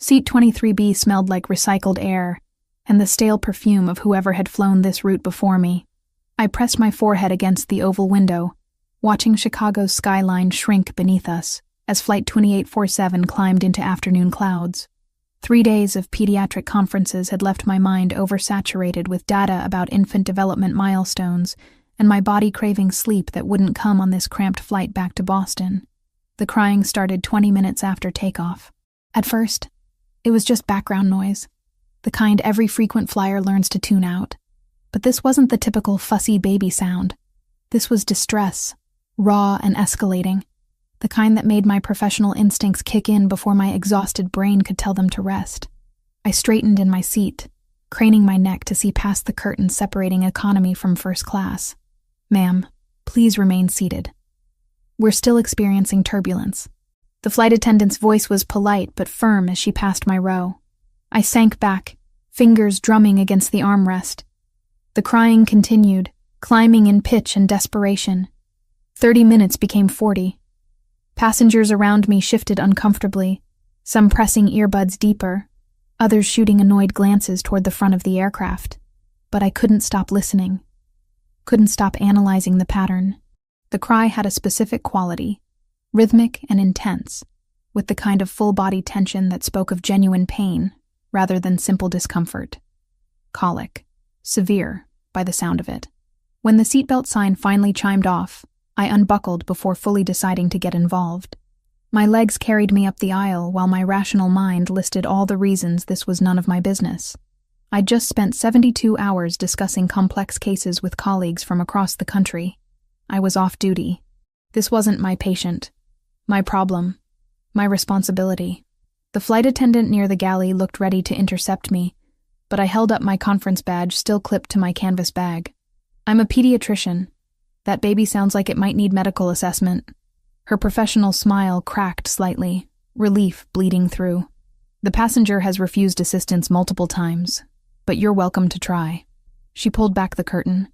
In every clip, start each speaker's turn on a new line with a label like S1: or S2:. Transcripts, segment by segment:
S1: Seat 23B smelled like recycled air and the stale perfume of whoever had flown this route before me. I pressed my forehead against the oval window, watching Chicago's skyline shrink beneath us as Flight 2847 climbed into afternoon clouds. 3 days of pediatric conferences had left my mind oversaturated with data about infant development milestones and my body craving sleep that wouldn't come on this cramped flight back to Boston. The crying started 20 minutes after takeoff. At first, it was just background noise, the kind every frequent flyer learns to tune out. But this wasn't the typical fussy baby sound. This was distress, raw and escalating, the kind that made my professional instincts kick in before my exhausted brain could tell them to rest. I straightened in my seat, craning my neck to see past the curtain separating economy from first class. "Ma'am, please remain seated. We're still experiencing turbulence." The flight attendant's voice was polite but firm as she passed my row. I sank back, fingers drumming against the armrest. The crying continued, climbing in pitch and desperation. 30 minutes became 40. Passengers around me shifted uncomfortably, some pressing earbuds deeper, others shooting annoyed glances toward the front of the aircraft. But I couldn't stop listening, couldn't stop analyzing the pattern. The cry had a specific quality, rhythmic and intense, with the kind of full-body tension that spoke of genuine pain rather than simple discomfort. Colic. Severe, by the sound of it. When the seatbelt sign finally chimed off, I unbuckled before fully deciding to get involved. My legs carried me up the aisle while my rational mind listed all the reasons this was none of my business. I'd just spent 72 hours discussing complex cases with colleagues from across the country. I was off duty. This wasn't my patient, my problem, my responsibility. The flight attendant near the galley looked ready to intercept me, but I held up my conference badge still clipped to my canvas bag. "I'm a pediatrician. That baby sounds like it might need medical assessment." Her professional smile cracked slightly, relief bleeding through. "The passenger has refused assistance multiple times, but you're welcome to try." She pulled back the curtain,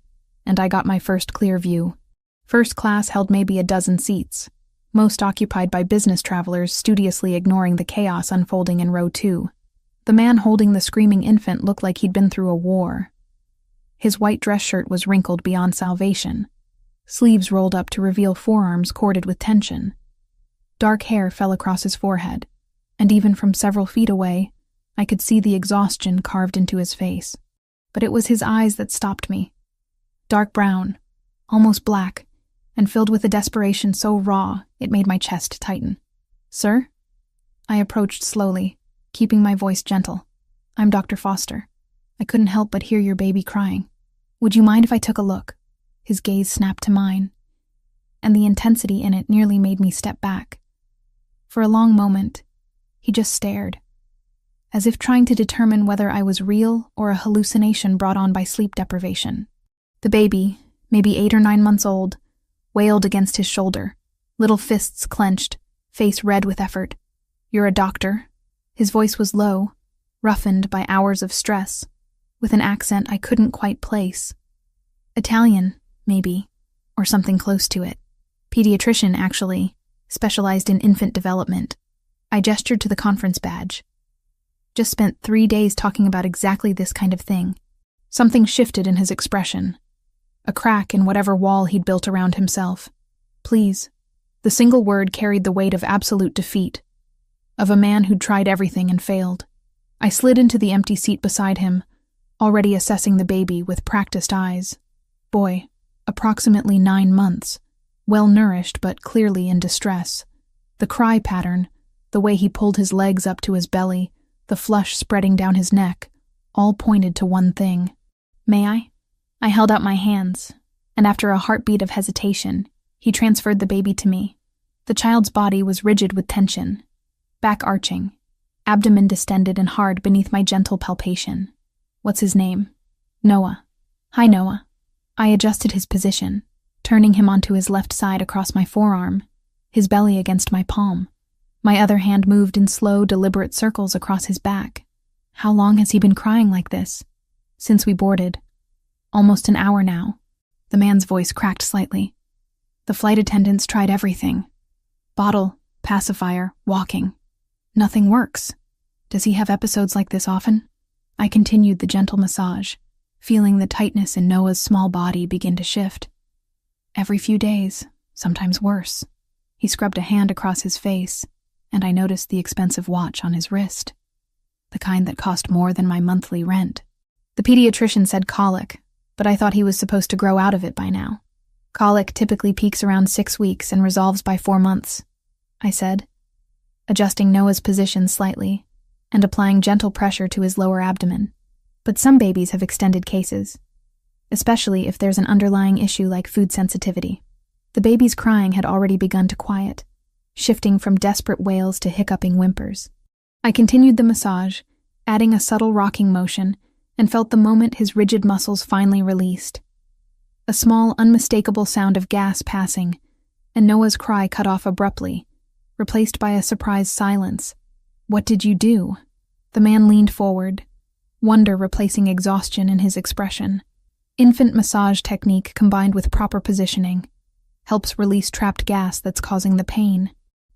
S1: and I got my first clear view. First class held maybe a dozen seats, most occupied by business travelers studiously ignoring the chaos unfolding in row 2. The man holding the screaming infant looked like he'd been through a war. His white dress shirt was wrinkled beyond salvation, sleeves rolled up to reveal forearms corded with tension. Dark hair fell across his forehead, and even from several feet away, I could see the exhaustion carved into his face. But it was his eyes that stopped me. Dark brown, almost black, and filled with a desperation so raw it made my chest tighten. "Sir?" I approached slowly, keeping my voice gentle. "I'm Dr. Foster. I couldn't help but hear your baby crying. Would you mind if I took a look?" His gaze snapped to mine, and the intensity in it nearly made me step back. For a long moment, he just stared, as if trying to determine whether I was real or a hallucination brought on by sleep deprivation. The baby, maybe 8 or 9 months old, wailed against his shoulder, little fists clenched, face red with effort. "You're a doctor?" His voice was low, roughened by hours of stress, with an accent I couldn't quite place. Italian, maybe, or something close to it. Pediatrician, actually, specialized in infant development. I gestured to the conference badge. Just spent 3 days talking about exactly this kind of thing. Something shifted in his expression. A crack in whatever wall he'd built around himself. "Please." The single word carried the weight of absolute defeat, of a man who'd tried everything and failed. I slid into the empty seat beside him, already assessing the baby with practiced eyes. Boy, approximately 9 months, well-nourished but clearly in distress. The cry pattern, the way he pulled his legs up to his belly, the flush spreading down his neck, all pointed to one thing. "May I?" I held out my hands, and after a heartbeat of hesitation, he transferred the baby to me. The child's body was rigid with tension, back arching, abdomen distended and hard beneath my gentle palpation. "What's his name?" "Noah." "Hi, Noah." I adjusted his position, turning him onto his left side across my forearm, his belly against my palm. My other hand moved in slow, deliberate circles across his back. "How long has he been crying like this?" "Since we boarded. Almost an hour now." The man's voice cracked slightly. "The flight attendants tried everything. Bottle, pacifier, walking. Nothing works. Does he have episodes like this often? I continued the gentle massage, feeling the tightness in Noah's small body begin to shift. Every few days, sometimes worse. He scrubbed a hand across his face, and I noticed the expensive watch on his wrist, the kind that cost more than my monthly rent. The pediatrician said colic, but I thought he was supposed to grow out of it by now. Colic typically peaks around 6 weeks and resolves by 4 months, I said, adjusting Noah's position slightly and applying gentle pressure to his lower abdomen. But some babies have extended cases, especially if there's an underlying issue like food sensitivity. The baby's crying had already begun to quiet, shifting from desperate wails to hiccuping whimpers. I continued the massage, adding a subtle rocking motion, and felt the moment his rigid muscles finally released. A small, unmistakable sound of gas passing, and Noah's cry cut off abruptly, replaced by a surprised silence. "What did you do?" The man leaned forward, wonder replacing exhaustion in his expression. Infant massage technique combined with proper positioning helps release trapped gas that's causing the pain.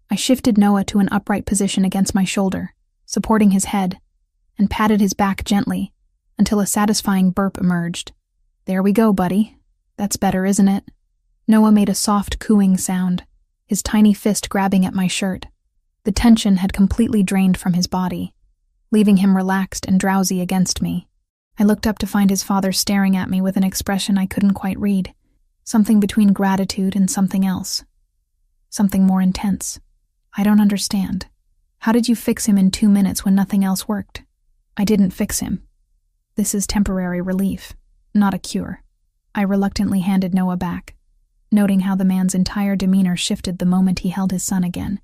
S1: I shifted Noah to an upright position against my shoulder, supporting his head, and patted his back gently until a satisfying burp emerged. "There we go, buddy. That's better, isn't it?" Noah made a soft cooing sound, his tiny fist grabbing at my shirt. The tension had completely drained from his body, leaving him relaxed and drowsy against me. I looked up to find his father staring at me with an expression I couldn't quite read, something between gratitude and something else. Something more intense. "I don't understand. How did you fix him in 2 minutes when nothing else worked?" "I didn't fix him. This is temporary relief, not a cure." I reluctantly handed Noah back, noting how the man's entire demeanor shifted the moment he held his son again,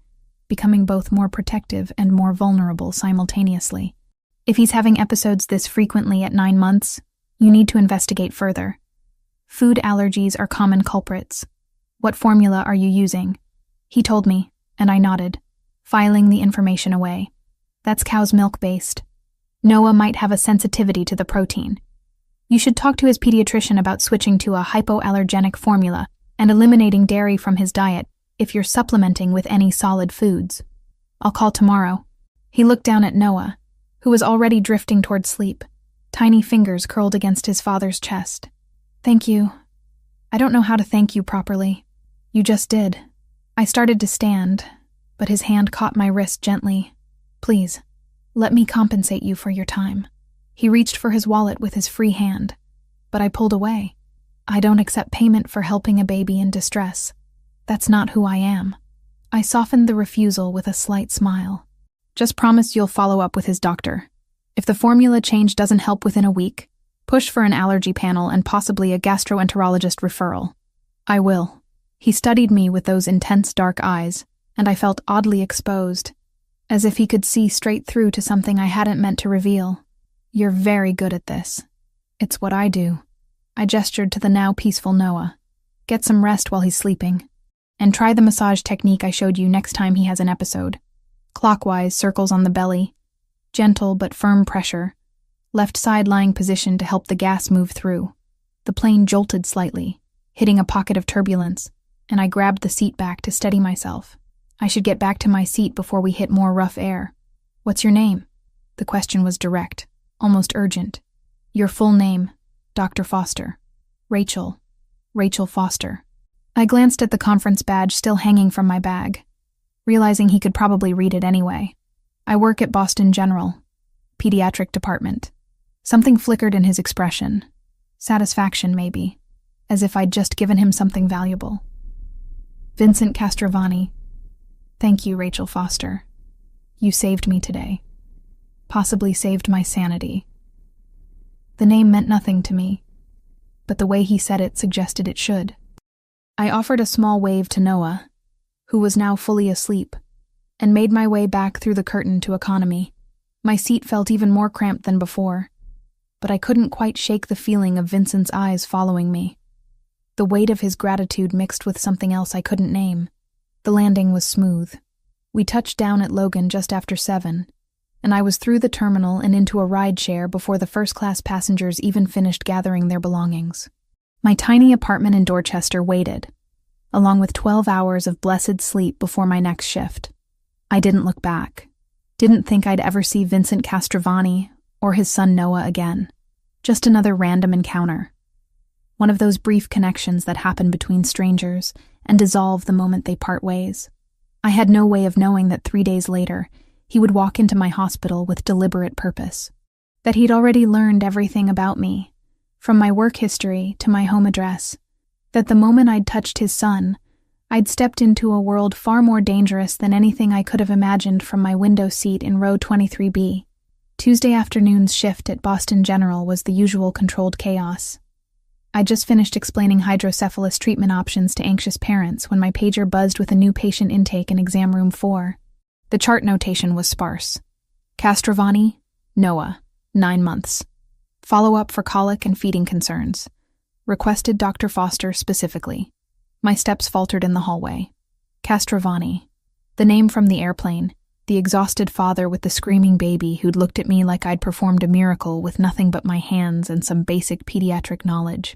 S1: becoming both more protective and more vulnerable simultaneously. "If he's having episodes this frequently at 9 months, you need to investigate further. Food allergies are common culprits. What formula are you using?" He told me, and I nodded, filing the information away. "That's cow's milk based. Noah might have a sensitivity to the protein. You should talk to his pediatrician about switching to a hypoallergenic formula and eliminating dairy from his diet if you're supplementing with any solid foods. I'll call tomorrow." He looked down at Noah, who was already drifting toward sleep, tiny fingers curled against his father's chest. "Thank you. I don't know how to thank you properly. You just did." I started to stand, but his hand caught my wrist gently. "Please, let me compensate you for your time." He reached for his wallet with his free hand, but I pulled away. "I don't accept payment for helping a baby in distress. That's not who I am." I softened the refusal with a slight smile. "Just promise you'll follow up with his doctor. If the formula change doesn't help within a week, push for an allergy panel and possibly a gastroenterologist referral." "I will." He studied me with those intense dark eyes, and I felt oddly exposed, as if he could see straight through to something I hadn't meant to reveal. "You're very good at this." "It's what I do." I gestured to the now peaceful Noah. "Get some rest while he's sleeping. And try the massage technique I showed you next time he has an episode. Clockwise circles on the belly, gentle but firm pressure, left side lying position to help the gas move through." The plane jolted slightly, hitting a pocket of turbulence, and I grabbed the seat back to steady myself. I should get back to my seat before we hit more rough air. "What's your name?" The question was direct, almost urgent. "Your full name, Dr. Foster." "Rachel. Rachel Foster." I glanced at the conference badge still hanging from my bag, realizing he could probably read it anyway. "I work at Boston General, Pediatric Department." Something flickered in his expression. Satisfaction, maybe, as if I'd just given him something valuable. "Vincent Castrovani." "Thank you, Rachel Foster. You saved me today. Possibly saved my sanity." The name meant nothing to me, but the way he said it suggested it should. I offered a small wave to Noah, who was now fully asleep, and made my way back through the curtain to economy. My seat felt even more cramped than before, but I couldn't quite shake the feeling of Vincent's eyes following me. The weight of his gratitude mixed with something else I couldn't name. The landing was smooth. We touched down at Logan just after 7, and I was through the terminal and into a rideshare before the first-class passengers even finished gathering their belongings. My tiny apartment in Dorchester waited, along with 12 hours of blessed sleep before my next shift. I didn't look back. Didn't think I'd ever see Vincent Castrovani or his son Noah again. Just another random encounter. One of those brief connections that happen between strangers and dissolve the moment they part ways. I had no way of knowing that 3 days later, he would walk into my hospital with deliberate purpose. That he'd already learned everything about me, from my work history to my home address. That the moment I'd touched his son, I'd stepped into a world far more dangerous than anything I could have imagined from my window seat in row 23B. Tuesday afternoon's shift at Boston General was the usual controlled chaos. I just finished explaining hydrocephalus treatment options to anxious parents when my pager buzzed with a new patient intake in exam room 4. The chart notation was sparse. Castrovani, Noah, 9 months. Follow-up for colic and feeding concerns. Requested Dr. Foster specifically. My steps faltered in the hallway. Castrovani. The name from the airplane. The exhausted father with the screaming baby who'd looked at me like I'd performed a miracle with nothing but my hands and some basic pediatric knowledge.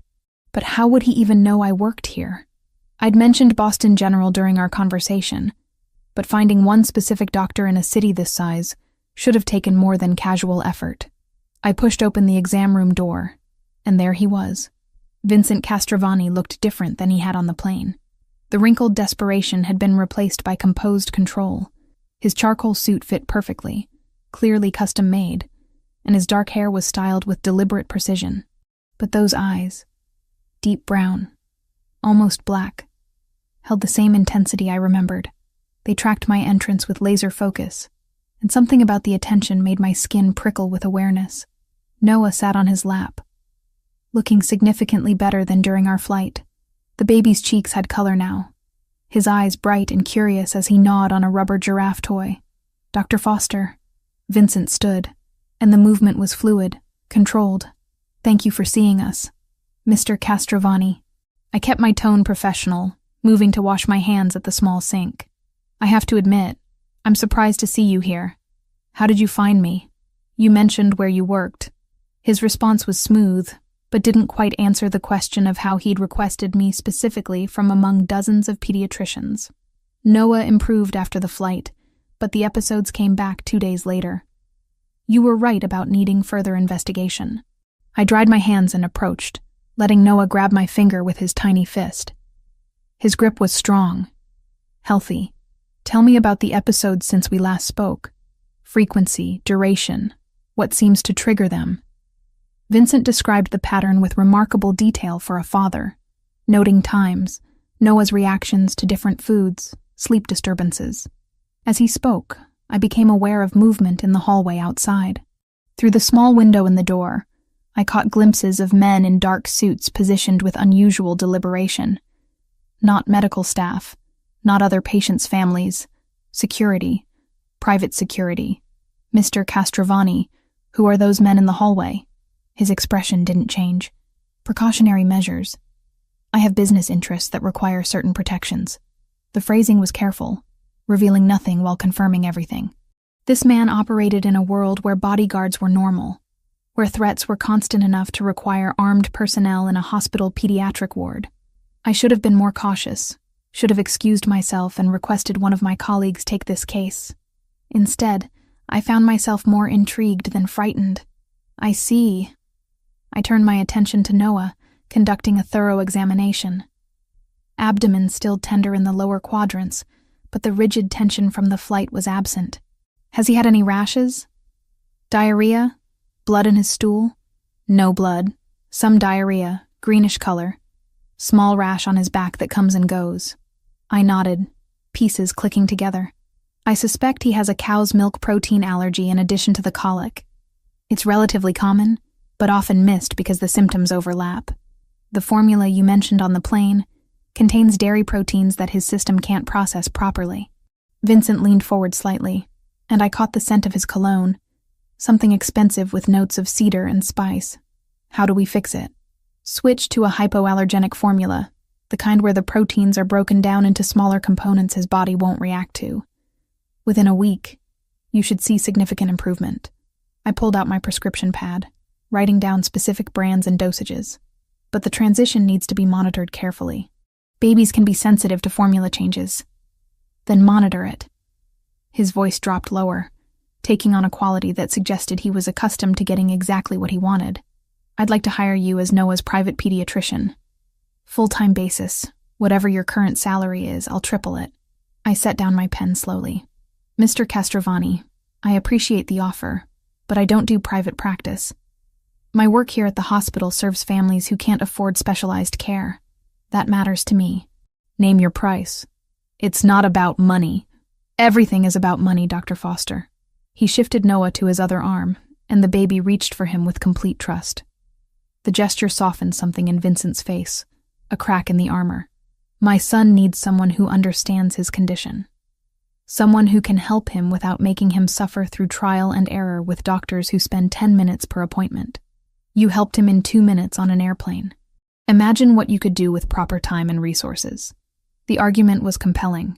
S1: But how would he even know I worked here? I'd mentioned Boston General during our conversation, but finding one specific doctor in a city this size should have taken more than casual effort. I pushed open the exam room door, and there he was. Vincent Castrovani looked different than he had on the plane. The wrinkled desperation had been replaced by composed control. His charcoal suit fit perfectly, clearly custom-made, and his dark hair was styled with deliberate precision. But those eyes, deep brown, almost black, held the same intensity I remembered. They tracked my entrance with laser focus, and something about the attention made my skin prickle with awareness. Noah sat on his lap, looking significantly better than during our flight. The baby's cheeks had color now, his eyes bright and curious as he gnawed on a rubber giraffe toy. Dr. Foster. Vincent stood, and the movement was fluid, controlled. Thank you for seeing us. Mr. Castrovani. I kept my tone professional, moving to wash my hands at the small sink. I have to admit, I'm surprised to see you here. How did you find me? You mentioned where you worked. His response was smooth, but didn't quite answer the question of how he'd requested me specifically from among dozens of pediatricians. Noah improved after the flight, but the episodes came back 2 days later. You were right about needing further investigation. I dried my hands and approached, letting Noah grab my finger with his tiny fist. His grip was strong, healthy. Tell me about the episodes since we last spoke. Frequency, duration, what seems to trigger them. Vincent described the pattern with remarkable detail for a father, noting times, Noah's reactions to different foods, sleep disturbances. As he spoke, I became aware of movement in the hallway outside. Through the small window in the door, I caught glimpses of men in dark suits positioned with unusual deliberation. Not medical staff, not other patients' families, security, private security. Mr. Castrovani, who are those men in the hallway? His expression didn't change. Precautionary measures. I have business interests that require certain protections. The phrasing was careful, revealing nothing while confirming everything. This man operated in a world where bodyguards were normal, where threats were constant enough to require armed personnel in a hospital pediatric ward. I should have been more cautious, should have excused myself and requested one of my colleagues take this case. Instead, I found myself more intrigued than frightened. I see. I turned my attention to Noah, conducting a thorough examination. Abdomen still tender in the lower quadrants, but the rigid tension from the flight was absent. Has he had any rashes? Diarrhea? Blood in his stool? No blood. Some diarrhea, greenish color. Small rash on his back that comes and goes. I nodded, pieces clicking together. I suspect he has a cow's milk protein allergy in addition to the colic. It's relatively common, but often missed because the symptoms overlap. The formula you mentioned on the plane contains dairy proteins that his system can't process properly. Vincent leaned forward slightly, and I caught the scent of his cologne, something expensive with notes of cedar and spice. How do we fix it? Switch to a hypoallergenic formula, the kind where the proteins are broken down into smaller components his body won't react to. Within a week, you should see significant improvement. I pulled out my prescription pad, writing down specific brands and dosages. But the transition needs to be monitored carefully. Babies can be sensitive to formula changes. Then monitor it. His voice dropped lower, taking on a quality that suggested he was accustomed to getting exactly what he wanted. "I'd like to hire you as Noah's private pediatrician. Full-time basis. Whatever your current salary is, I'll triple it." I set down my pen slowly. "Mr. Castrovani, I appreciate the offer, but I don't do private practice. My work here at the hospital serves families who can't afford specialized care. That matters to me." "Name your price." "It's not about money." "Everything is about money, Dr. Foster." He shifted Noah to his other arm, and the baby reached for him with complete trust. The gesture softened something in Vincent's face, a crack in the armor. "My son needs someone who understands his condition. Someone who can help him without making him suffer through trial and error with doctors who spend 10 minutes per appointment. You helped him in 2 minutes on an airplane. Imagine what you could do with proper time and resources." The argument was compelling,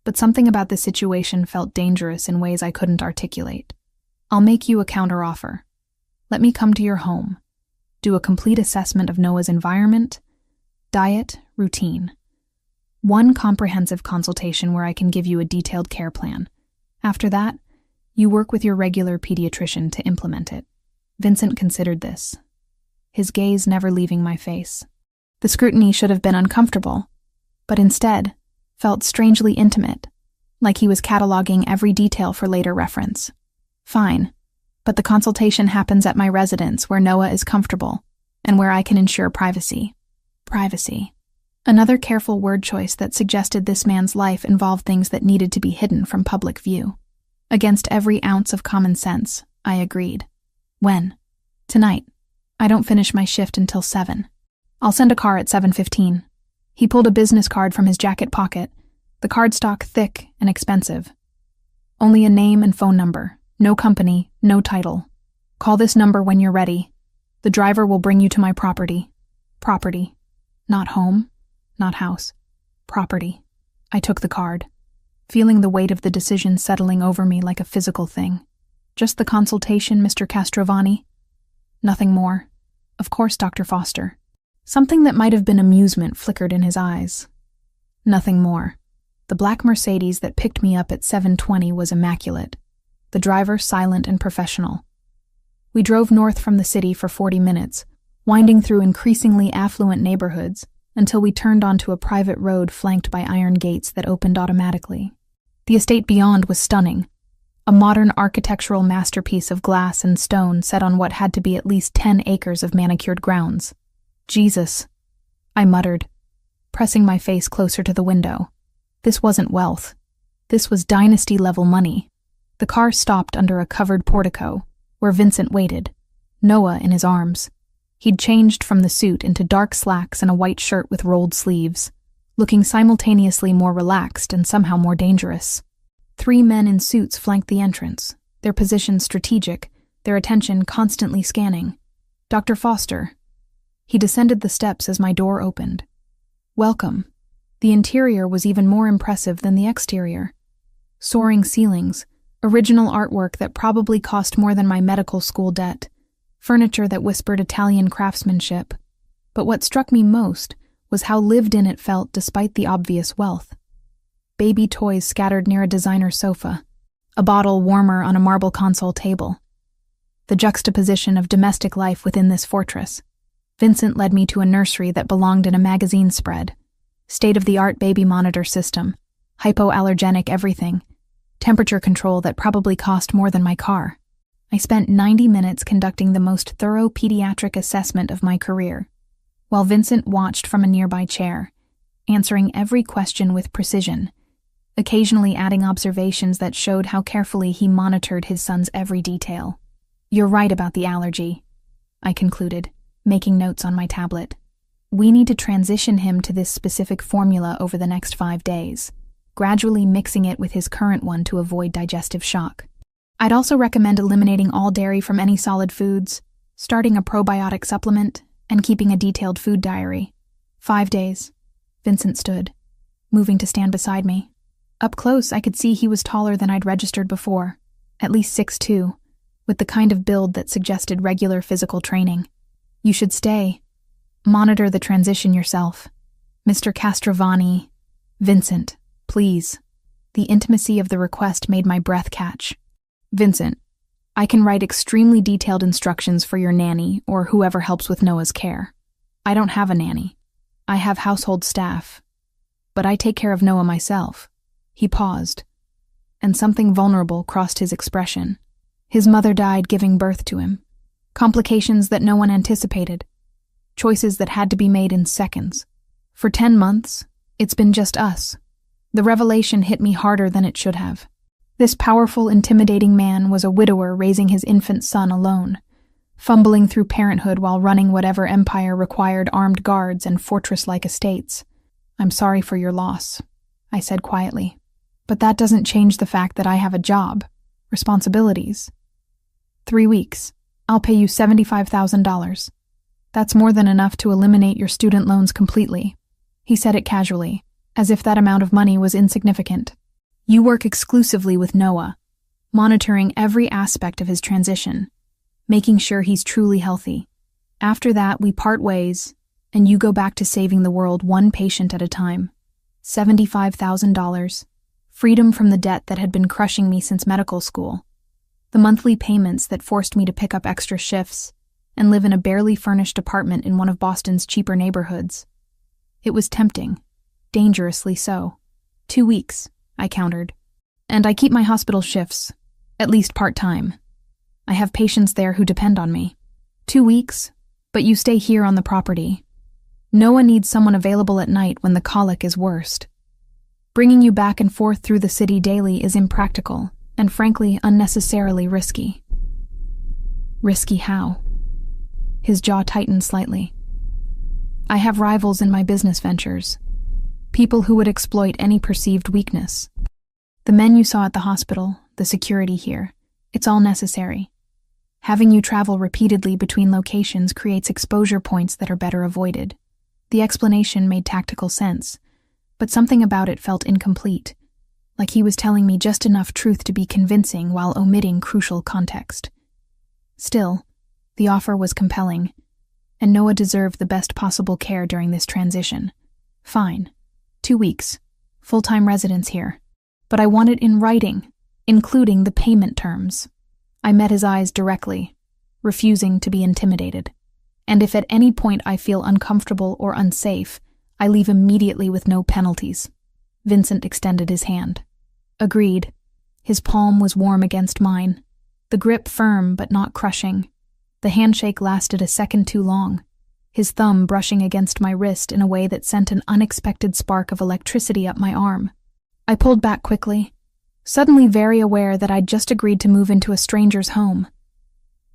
S1: but something about the situation felt dangerous in ways I couldn't articulate. "I'll make you a counteroffer. Let me come to your home, do a complete assessment of Noah's environment, diet, routine. One comprehensive consultation where I can give you a detailed care plan. After that, you work with your regular pediatrician to implement it." Vincent considered this, his gaze never leaving my face. The scrutiny should have been uncomfortable, but instead felt strangely intimate, like he was cataloging every detail for later reference. "Fine, but the consultation happens at my residence where Noah is comfortable and where I can ensure privacy." Privacy. Another careful word choice that suggested this man's life involved things that needed to be hidden from public view. Against every ounce of common sense, I agreed. "When?" "Tonight. I don't finish my shift until 7. I'll send a car at 7:15. He pulled a business card from his jacket pocket, the cardstock thick and expensive. "Only a name and phone number. No company, no title. Call this number when you're ready. The driver will bring you to my property." Property. Not home. Not house. Property. I took the card, feeling the weight of the decision settling over me like a physical thing. "Just the consultation, Mr. Castrovani?" "Nothing more." "Of course, Dr. Foster." Something that might have been amusement flickered in his eyes. "Nothing more." The black Mercedes that picked me up at 7:20 was immaculate, the driver silent and professional. We drove north from the city for 40 minutes, winding through increasingly affluent neighborhoods, until we turned onto a private road flanked by iron gates that opened automatically. The estate beyond was stunning, a modern architectural masterpiece of glass and stone set on what had to be at least 10 acres of manicured grounds. "Jesus," I muttered, pressing my face closer to the window. This wasn't wealth. This was dynasty-level money. The car stopped under a covered portico, where Vincent waited, Noah in his arms. He'd changed from the suit into dark slacks and a white shirt with rolled sleeves, looking simultaneously more relaxed and somehow more dangerous. 3 men in suits flanked the entrance, their positions strategic, their attention constantly scanning. "Dr. Foster." He descended the steps as my door opened. "Welcome." The interior was even more impressive than the exterior. Soaring ceilings, original artwork that probably cost more than my medical school debt, furniture that whispered Italian craftsmanship. But what struck me most was how lived in it felt despite the obvious wealth. Baby toys scattered near a designer sofa, a bottle warmer on a marble console table. The juxtaposition of domestic life within this fortress. Vincent led me to a nursery that belonged in a magazine spread. State-of-the-art baby monitor system, hypoallergenic everything, temperature control that probably cost more than my car. I spent 90 minutes conducting the most thorough pediatric assessment of my career, while Vincent watched from a nearby chair, answering every question with precision, occasionally adding observations that showed how carefully he monitored his son's every detail. "You're right about the allergy," I concluded, making notes on my tablet. "We need to transition him to this specific formula over the next 5 days, gradually mixing it with his current one to avoid digestive shock. I'd also recommend eliminating all dairy from any solid foods, starting a probiotic supplement, and keeping a detailed food diary." 5 days. Vincent stood, moving to stand beside me. Up close, I could see he was taller than I'd registered before, at least 6'2", with the kind of build that suggested regular physical training. "You should stay. Monitor the transition yourself. Mr. Castrovani." "Vincent, please." The intimacy of the request made my breath catch. Vincent, I can write extremely detailed instructions for your nanny or whoever helps with Noah's care. I don't have a nanny. I have household staff. But I take care of Noah myself. He paused, and something vulnerable crossed his expression. His mother died giving birth to him. Complications that no one anticipated. Choices that had to be made in seconds. For 10 months, it's been just us. The revelation hit me harder than it should have. This powerful, intimidating man was a widower raising his infant son alone, fumbling through parenthood while running whatever empire required armed guards and fortress-like estates. I'm sorry for your loss, I said quietly. But that doesn't change the fact that I have a job, responsibilities. 3 weeks. I'll pay you $75,000. That's more than enough to eliminate your student loans completely. He said it casually, as if that amount of money was insignificant. You work exclusively with Noah, monitoring every aspect of his transition, making sure he's truly healthy. After that, we part ways, and you go back to saving the world one patient at a time. $75,000. Freedom from the debt that had been crushing me since medical school. The monthly payments that forced me to pick up extra shifts and live in a barely furnished apartment in one of Boston's cheaper neighborhoods. It was tempting, dangerously so. 2 weeks, I countered. And I keep my hospital shifts, at least part-time. I have patients there who depend on me. 2 weeks, but you stay here on the property. Noah needs someone available at night when the colic is worst. Bringing you back and forth through the city daily is impractical and frankly unnecessarily risky. Risky how? His jaw tightened slightly. I have rivals in my business ventures. People who would exploit any perceived weakness. The men you saw at the hospital, the security here, it's all necessary. Having you travel repeatedly between locations creates exposure points that are better avoided. The explanation made tactical sense, but something about it felt incomplete, like he was telling me just enough truth to be convincing while omitting crucial context. Still, the offer was compelling, and Noah deserved the best possible care during this transition. Fine. 2 weeks. Full-time residence here. But I want it in writing, including the payment terms. I met his eyes directly, refusing to be intimidated. And if at any point I feel uncomfortable or unsafe, I leave immediately with no penalties. Vincent extended his hand. Agreed. His palm was warm against mine, the grip firm but not crushing. The handshake lasted a second too long, his thumb brushing against my wrist in a way that sent an unexpected spark of electricity up my arm. I pulled back quickly, suddenly very aware that I'd just agreed to move into a stranger's home.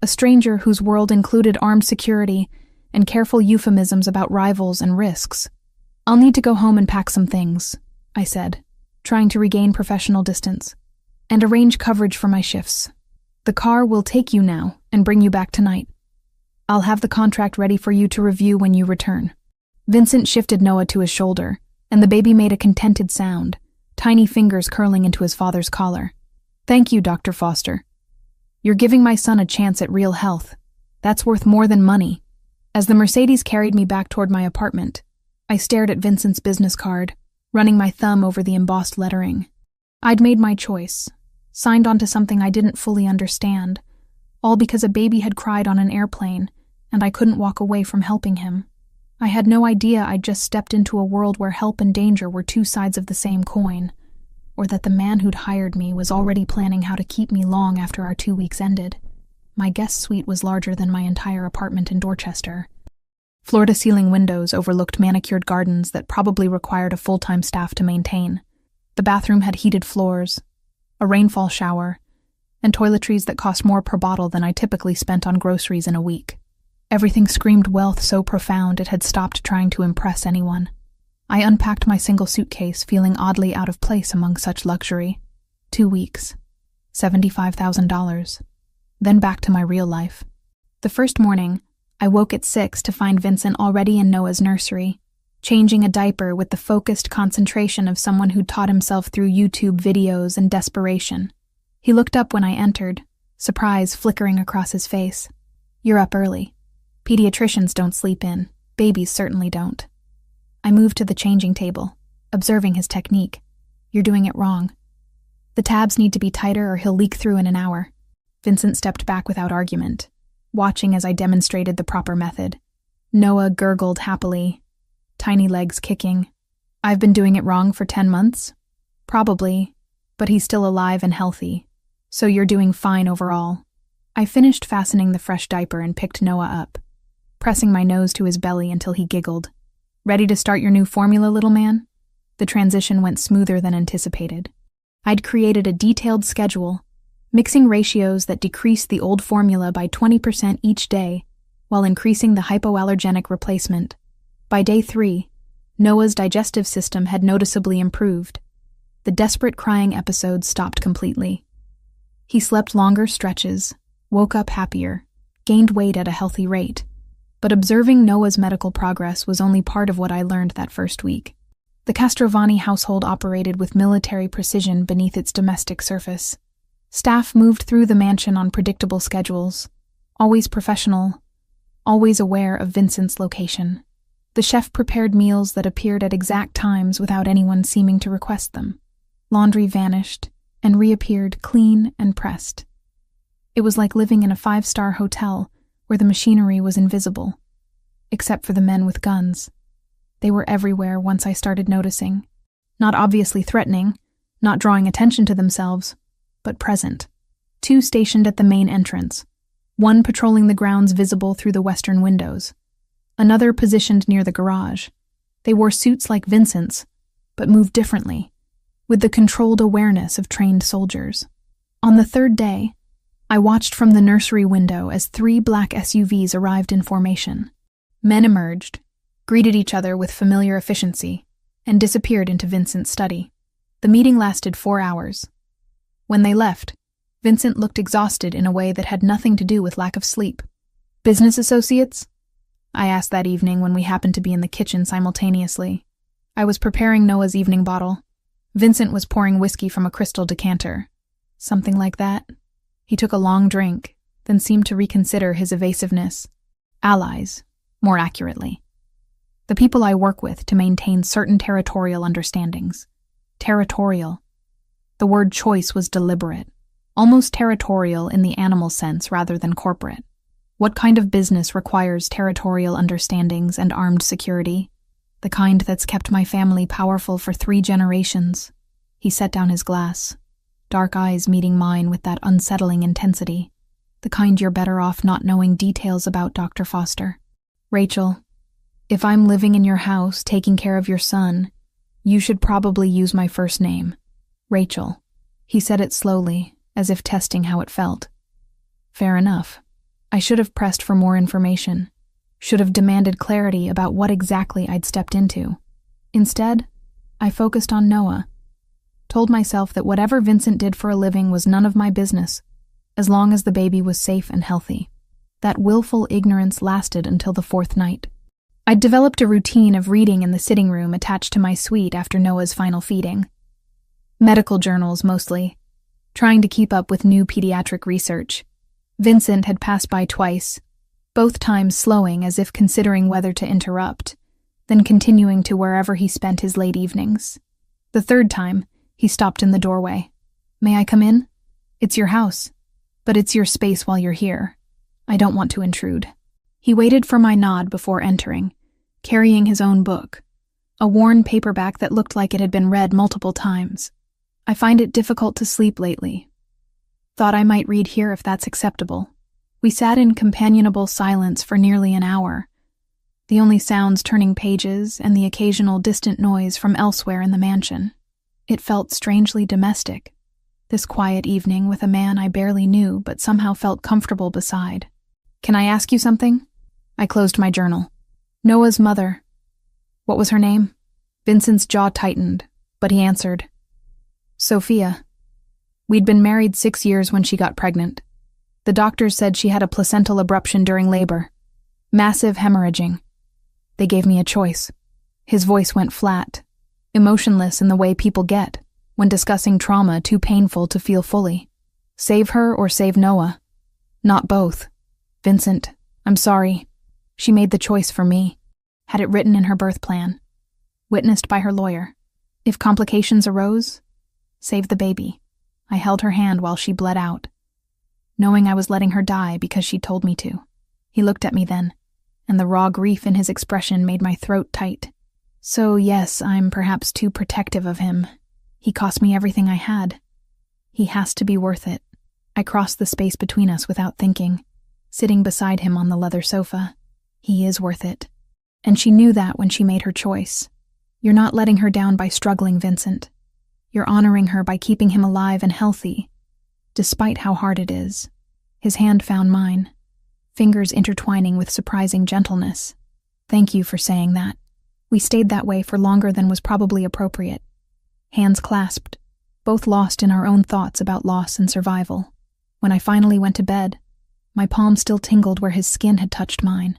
S1: A stranger whose world included armed security and careful euphemisms about rivals and risks. I'll need to go home and pack some things, I said, trying to regain professional distance, and arrange coverage for my shifts. The car will take you now and bring you back tonight. I'll have the contract ready for you to review when you return. Vincent shifted Noah to his shoulder, and the baby made a contented sound, tiny fingers curling into his father's collar. Thank you, Dr. Foster. You're giving my son a chance at real health. That's worth more than money. As the Mercedes carried me back toward my apartment, I stared at Vincent's business card, running my thumb over the embossed lettering. I'd made my choice, signed onto something I didn't fully understand, all because a baby had cried on an airplane, and I couldn't walk away from helping him. I had no idea I'd just stepped into a world where help and danger were two sides of the same coin, or that the man who'd hired me was already planning how to keep me long after our 2 weeks ended. My guest suite was larger than my entire apartment in Dorchester. Floor-to-ceiling windows overlooked manicured gardens that probably required a full-time staff to maintain. The bathroom had heated floors, a rainfall shower, and toiletries that cost more per bottle than I typically spent on groceries in a week. Everything screamed wealth so profound it had stopped trying to impress anyone. I unpacked my single suitcase, feeling oddly out of place among such luxury. 2 weeks. $75,000. Then back to my real life. The first morning, I woke at 6 to find Vincent already in Noah's nursery, changing a diaper with the focused concentration of someone who'd taught himself through YouTube videos and desperation. He looked up when I entered, surprise flickering across his face. You're up early. Pediatricians don't sleep in. Babies certainly don't. I moved to the changing table, observing his technique. You're doing it wrong. The tabs need to be tighter or he'll leak through in an hour. Vincent stepped back without argument, watching as I demonstrated the proper method. Noah gurgled happily, tiny legs kicking. I've been doing it wrong for 10 months? Probably, but he's still alive and healthy, so you're doing fine overall. I finished fastening the fresh diaper and picked Noah up, pressing my nose to his belly until he giggled. Ready to start your new formula, little man? The transition went smoother than anticipated. I'd created a detailed schedule, mixing ratios that decreased the old formula by 20% each day, while increasing the hypoallergenic replacement. By day 3, Noah's digestive system had noticeably improved. The desperate crying episodes stopped completely. He slept longer stretches, woke up happier, gained weight at a healthy rate. But observing Noah's medical progress was only part of what I learned that first week. The Castrovani household operated with military precision beneath its domestic surface. Staff moved through the mansion on predictable schedules, always professional, always aware of Vincent's location. The chef prepared meals that appeared at exact times without anyone seeming to request them. Laundry vanished and reappeared clean and pressed. It was like living in a 5-star hotel where the machinery was invisible, except for the men with guns. They were everywhere once I started noticing. Not obviously threatening, not drawing attention to themselves, but present. 2 stationed at the main entrance, one patrolling the grounds visible through the western windows, another positioned near the garage. They wore suits like Vincent's, but moved differently, with the controlled awareness of trained soldiers. On the 3rd day, I watched from the nursery window as 3 black SUVs arrived in formation. Men emerged, greeted each other with familiar efficiency, and disappeared into Vincent's study. The meeting lasted 4 hours. When they left, Vincent looked exhausted in a way that had nothing to do with lack of sleep. "Business associates?" I asked that evening when we happened to be in the kitchen simultaneously. I was preparing Noah's evening bottle. Vincent was pouring whiskey from a crystal decanter. "Something like that?" He took a long drink, then seemed to reconsider his evasiveness. "Allies, more accurately. The people I work with to maintain certain territorial understandings." Territorial. The word choice was deliberate, almost territorial in the animal sense rather than corporate. What kind of business requires territorial understandings and armed security? The kind that's kept my family powerful for 3 generations. He set down his glass, dark eyes meeting mine with that unsettling intensity. The kind you're better off not knowing details about, Dr. Foster. "Rachel, if I'm living in your house taking care of your son, you should probably use my first name. Rachel." He said it slowly, as if testing how it felt. Fair enough. I should have pressed for more information, should have demanded clarity about what exactly I'd stepped into. Instead, I focused on Noah, told myself that whatever Vincent did for a living was none of my business, as long as the baby was safe and healthy. That willful ignorance lasted until the 4th night. I'd developed a routine of reading in the sitting room attached to my suite after Noah's final feeding. Medical journals, mostly, trying to keep up with new pediatric research. Vincent had passed by twice, both times slowing as if considering whether to interrupt, then continuing to wherever he spent his late evenings. The 3rd time, he stopped in the doorway. "May I come in? It's your house, but it's your space while you're here. I don't want to intrude." He waited for my nod before entering, carrying his own book, a worn paperback that looked like it had been read multiple times. "I find it difficult to sleep lately. Thought I might read here if that's acceptable." We sat in companionable silence for nearly an hour, the only sounds turning pages and the occasional distant noise from elsewhere in the mansion. It felt strangely domestic, this quiet evening with a man I barely knew but somehow felt comfortable beside. "Can I ask you something?" I closed my journal. "Noah's mother. What was her name?" Vincent's jaw tightened, but he answered. "Sophia. We'd been married 6 years when she got pregnant. The doctors said she had a placental abruption during labor. Massive hemorrhaging. They gave me a choice." His voice went flat, emotionless in the way people get when discussing trauma too painful to feel fully. "Save her or save Noah. Not both. Vincent, I'm sorry. She made the choice for me. Had it written in her birth plan. Witnessed by her lawyer. If complications arose, save the baby. I held her hand while she bled out, knowing I was letting her die because she told me to. He looked at me then, and the raw grief in his expression made my throat tight. So yes, I'm perhaps too protective of him. He cost me everything I had. He has to be worth it. I crossed the space between us without thinking, sitting beside him on the leather sofa. He is worth it. And she knew that when she made her choice. You're not letting her down by struggling, Vincent. You're honoring her by keeping him alive and healthy, despite how hard it is. His hand found mine, fingers intertwining with surprising gentleness. Thank you for saying that. We stayed that way for longer than was probably appropriate. Hands clasped, both lost in our own thoughts about loss and survival. When I finally went to bed, my palm still tingled where his skin had touched mine.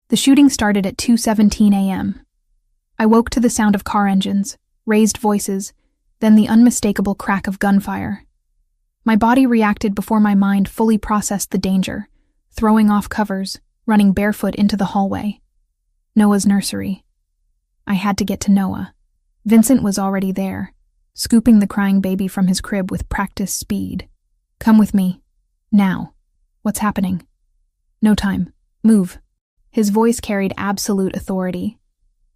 S1: The shooting started at 2:17 a.m. I woke to the sound of car engines, raised voices, then the unmistakable crack of gunfire. My body reacted before my mind fully processed the danger, throwing off covers, running barefoot into the hallway. Noah's nursery. I had to get to Noah. Vincent was already there, scooping the crying baby from his crib with practiced speed. Come with me. Now. What's happening? No time. Move. His voice carried absolute authority,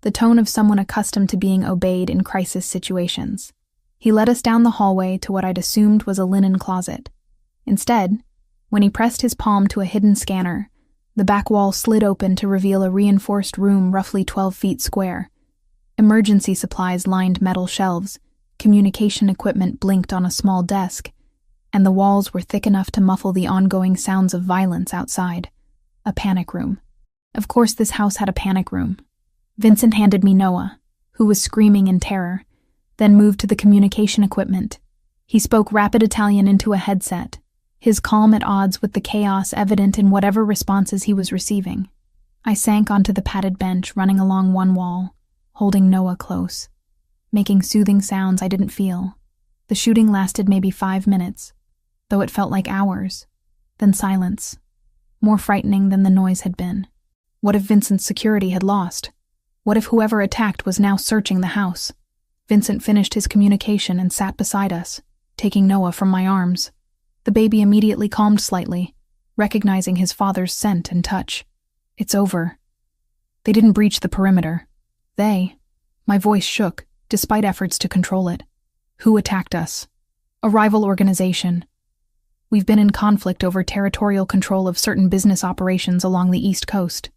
S1: the tone of someone accustomed to being obeyed in crisis situations. He led us down the hallway to what I'd assumed was a linen closet. Instead, when he pressed his palm to a hidden scanner, the back wall slid open to reveal a reinforced room roughly 12 feet square. Emergency supplies lined metal shelves, communication equipment blinked on a small desk, and the walls were thick enough to muffle the ongoing sounds of violence outside. A panic room. Of course this house had a panic room. Vincent handed me Noah, who was screaming in terror, then moved to the communication equipment. He spoke rapid Italian into a headset, his calm at odds with the chaos evident in whatever responses he was receiving. I sank onto the padded bench running along one wall, holding Noah close, making soothing sounds I didn't feel. The shooting lasted maybe 5 minutes, though it felt like hours. Then silence, more frightening than the noise had been. What if Vincent's security had lost? What if whoever attacked was now searching the house? Vincent finished his communication and sat beside us, taking Noah from my arms. The baby immediately calmed slightly, recognizing his father's scent and touch. It's over. They didn't breach the perimeter. My voice shook, despite efforts to control it. Who attacked us? A rival organization. We've been in conflict over territorial control of certain business operations along the East Coast.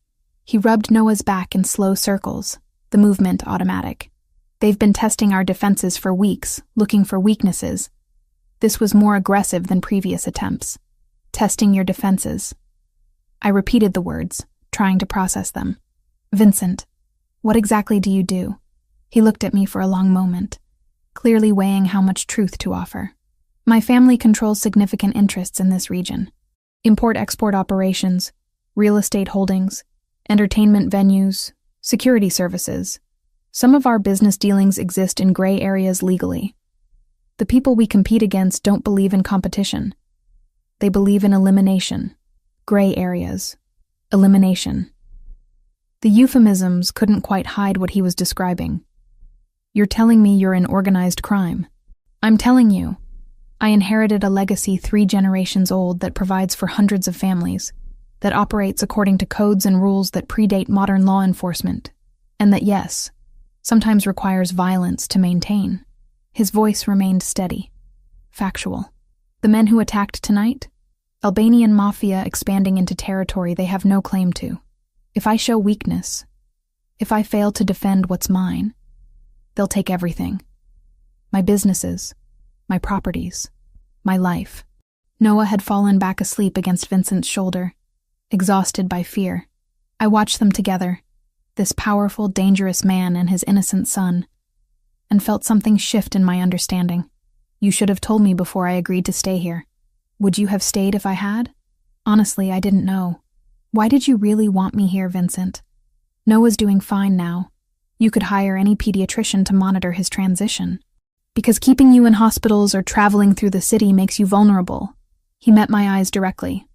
S1: He rubbed Noah's back in slow circles, the movement automatic. They've been testing our defenses for weeks, looking for weaknesses. This was more aggressive than previous attempts. Testing your defenses. I repeated the words, trying to process them. Vincent, what exactly do you do? He looked at me for a long moment, clearly weighing how much truth to offer. My family controls significant interests in this region. Import-export operations, real estate holdings, entertainment venues, security services. Some of our business dealings exist in gray areas legally. The people we compete against don't believe in competition. They believe in elimination. Gray areas. Elimination. The euphemisms couldn't quite hide what he was describing. You're telling me you're in organized crime. I'm telling you, I inherited a legacy 3 generations old that provides for hundreds of families, that operates according to codes and rules that predate modern law enforcement, and that, yes, sometimes requires violence to maintain. His voice remained steady, factual. The men who attacked tonight? Albanian mafia expanding into territory they have no claim to. If I show weakness, if I fail to defend what's mine, they'll take everything. My businesses, my properties, my life. Noah had fallen back asleep against Vincent's shoulder, exhausted by fear. I watched them together, this powerful, dangerous man and his innocent son, and felt something shift in my understanding. You should have told me before I agreed to stay here. Would you have stayed if I had? Honestly, I didn't know. Why did you really want me here, Vincent? Noah's doing fine now. You could hire any pediatrician to monitor his transition. Because keeping you in hospitals or traveling through the city makes you vulnerable. He met my eyes directly.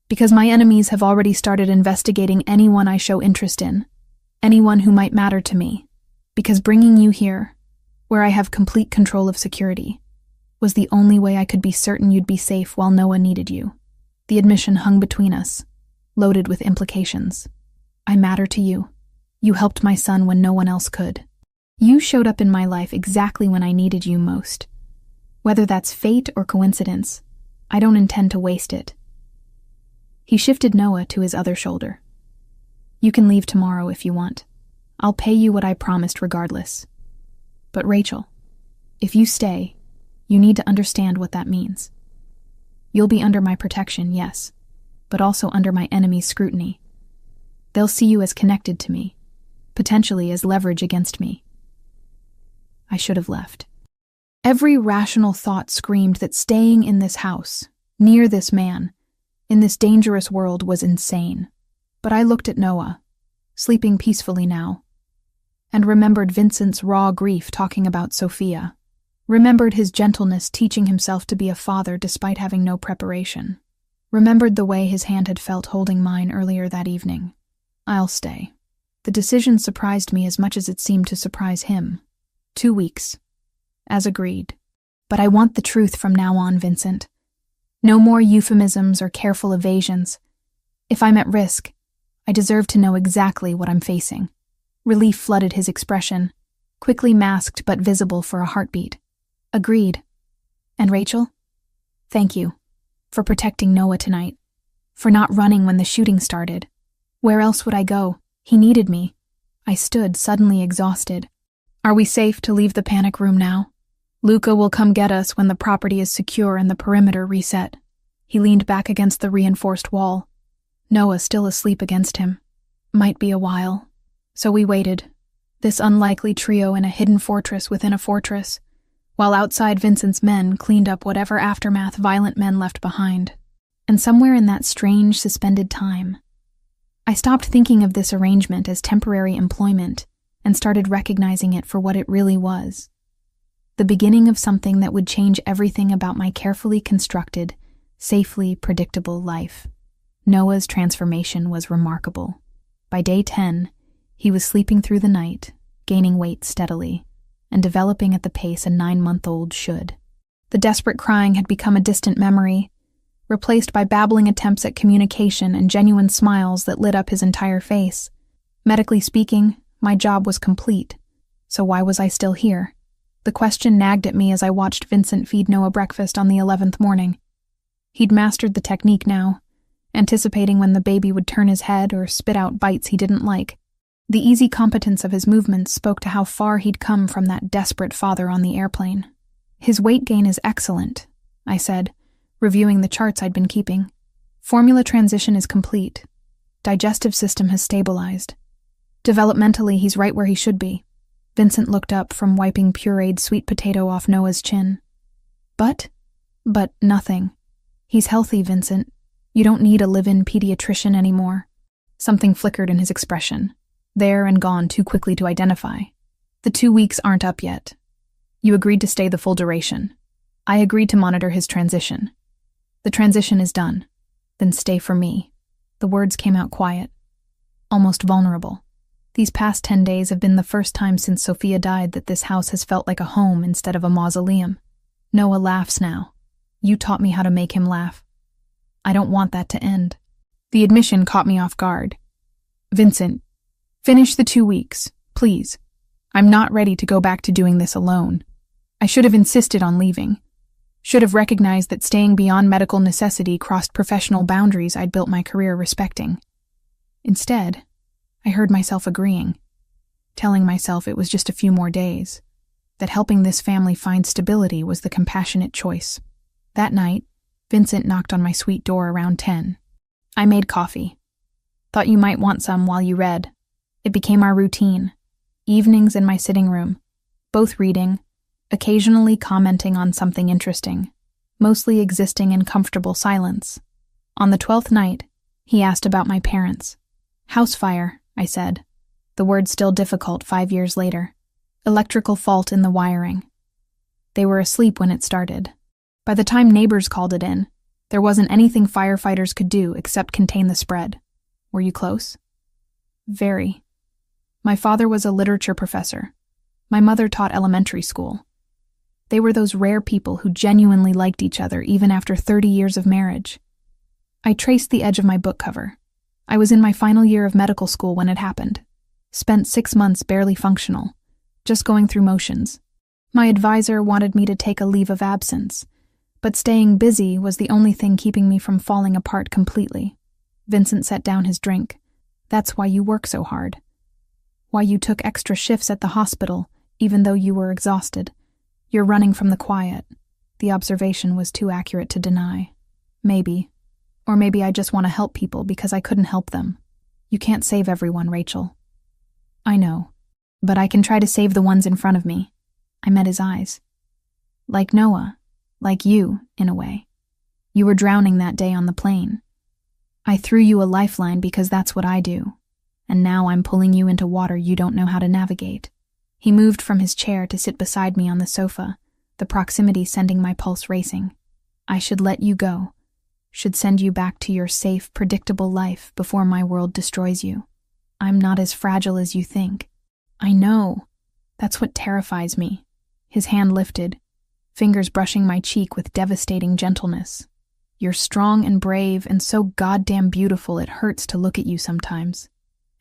S1: Because my enemies have already started investigating anyone I show interest in, anyone who might matter to me. Because bringing you here, where I have complete control of security, was the only way I could be certain you'd be safe while Noah needed you. The admission hung between us, loaded with implications. I matter to you. You helped my son when no one else could. You showed up in my life exactly when I needed you most. Whether that's fate or coincidence, I don't intend to waste it. He shifted Noah to his other shoulder. You can leave tomorrow if you want. I'll pay you what I promised regardless. But Rachel, if you stay, you need to understand what that means. You'll be under my protection, yes, but also under my enemy's scrutiny. They'll see you as connected to me, potentially as leverage against me. I should have left. Every rational thought screamed that staying in this house, near this man, in this dangerous world was insane. But I looked at Noah, sleeping peacefully now, and remembered Vincent's raw grief talking about Sophia, remembered his gentleness teaching himself to be a father despite having no preparation, remembered the way his hand had felt holding mine earlier that evening. I'll stay. The decision surprised me as much as it seemed to surprise him. 2 weeks. As agreed. But I want the truth from now on, Vincent. No more euphemisms or careful evasions. If I'm at risk, I deserve to know exactly what I'm facing. Relief flooded his expression, quickly masked but visible for a heartbeat. Agreed. And Rachel? Thank you. For protecting Noah tonight. For not running when the shooting started. Where else would I go? He needed me. I stood, suddenly exhausted. Are we safe to leave the panic room now? Luca will come get us when the property is secure and the perimeter reset. He leaned back against the reinforced wall. Noah still asleep against him. Might be a while. So we waited, this unlikely trio in a hidden fortress within a fortress, while outside Vincent's men cleaned up whatever aftermath violent men left behind. And somewhere in that strange, suspended time, I stopped thinking of this arrangement as temporary employment and started recognizing it for what it really was. The beginning of something that would change everything about my carefully constructed, safely predictable life. Noah's transformation was remarkable. By day 10, he was sleeping through the night, gaining weight steadily, and developing at the pace a 9-month-old should. The desperate crying had become a distant memory, replaced by babbling attempts at communication and genuine smiles that lit up his entire face. Medically speaking, my job was complete, so why was I still here? The question nagged at me as I watched Vincent feed Noah breakfast on the 11th morning. He'd mastered the technique now, anticipating when the baby would turn his head or spit out bites he didn't like. The easy competence of his movements spoke to how far he'd come from that desperate father on the airplane. His weight gain is excellent, I said, reviewing the charts I'd been keeping. Formula transition is complete. Digestive system has stabilized. Developmentally, he's right where he should be. Vincent looked up from wiping pureed sweet potato off Noah's chin. But nothing. He's healthy, Vincent. You don't need a live-in pediatrician anymore. Something flickered in his expression, there and gone too quickly to identify. The 2 weeks aren't up yet. You agreed to stay the full duration. I agreed to monitor his transition. The transition is done. Then stay for me. The words came out quiet, almost vulnerable. These past 10 days have been the first time since Sophia died that this house has felt like a home instead of a mausoleum. Noah laughs now. You taught me how to make him laugh. I don't want that to end. The admission caught me off guard. Vincent, finish the 2 weeks, please. I'm not ready to go back to doing this alone. I should have insisted on leaving. Should have recognized that staying beyond medical necessity crossed professional boundaries I'd built my career respecting. Instead, I heard myself agreeing, telling myself it was just a few more days, that helping this family find stability was the compassionate choice. That night, Vincent knocked on my suite door around 10. I made coffee. Thought you might want some while you read. It became our routine. Evenings in my sitting room, both reading, occasionally commenting on something interesting, mostly existing in comfortable silence. On the 12th night, he asked about my parents. House fire, I said, the word still difficult 5 years later. Electrical fault in the wiring. They were asleep when it started. By the time neighbors called it in, there wasn't anything firefighters could do except contain the spread. Were you close? Very. My father was a literature professor. My mother taught elementary school. They were those rare people who genuinely liked each other even after 30 years of marriage. I traced the edge of my book cover. I was in my final year of medical school when it happened. Spent 6 months barely functional, just going through motions. My advisor wanted me to take a leave of absence, but staying busy was the only thing keeping me from falling apart completely. Vincent set down his drink. That's why you work so hard. Why you took extra shifts at the hospital, even though you were exhausted. You're running from the quiet. The observation was too accurate to deny. Maybe. Or maybe I just want to help people because I couldn't help them. You can't save everyone, Rachel. I know, but I can try to save the ones in front of me. I met his eyes. Like Noah, like you, in a way. You were drowning that day on the plane. I threw you a lifeline because that's what I do, and now I'm pulling you into water you don't know how to navigate. He moved from his chair to sit beside me on the sofa, the proximity sending my pulse racing. I should let you go, should send you back to your safe, predictable life before my world destroys you. I'm not as fragile as you think. I know. That's what terrifies me. His hand lifted, fingers brushing my cheek with devastating gentleness. You're strong and brave and so goddamn beautiful it hurts to look at you sometimes.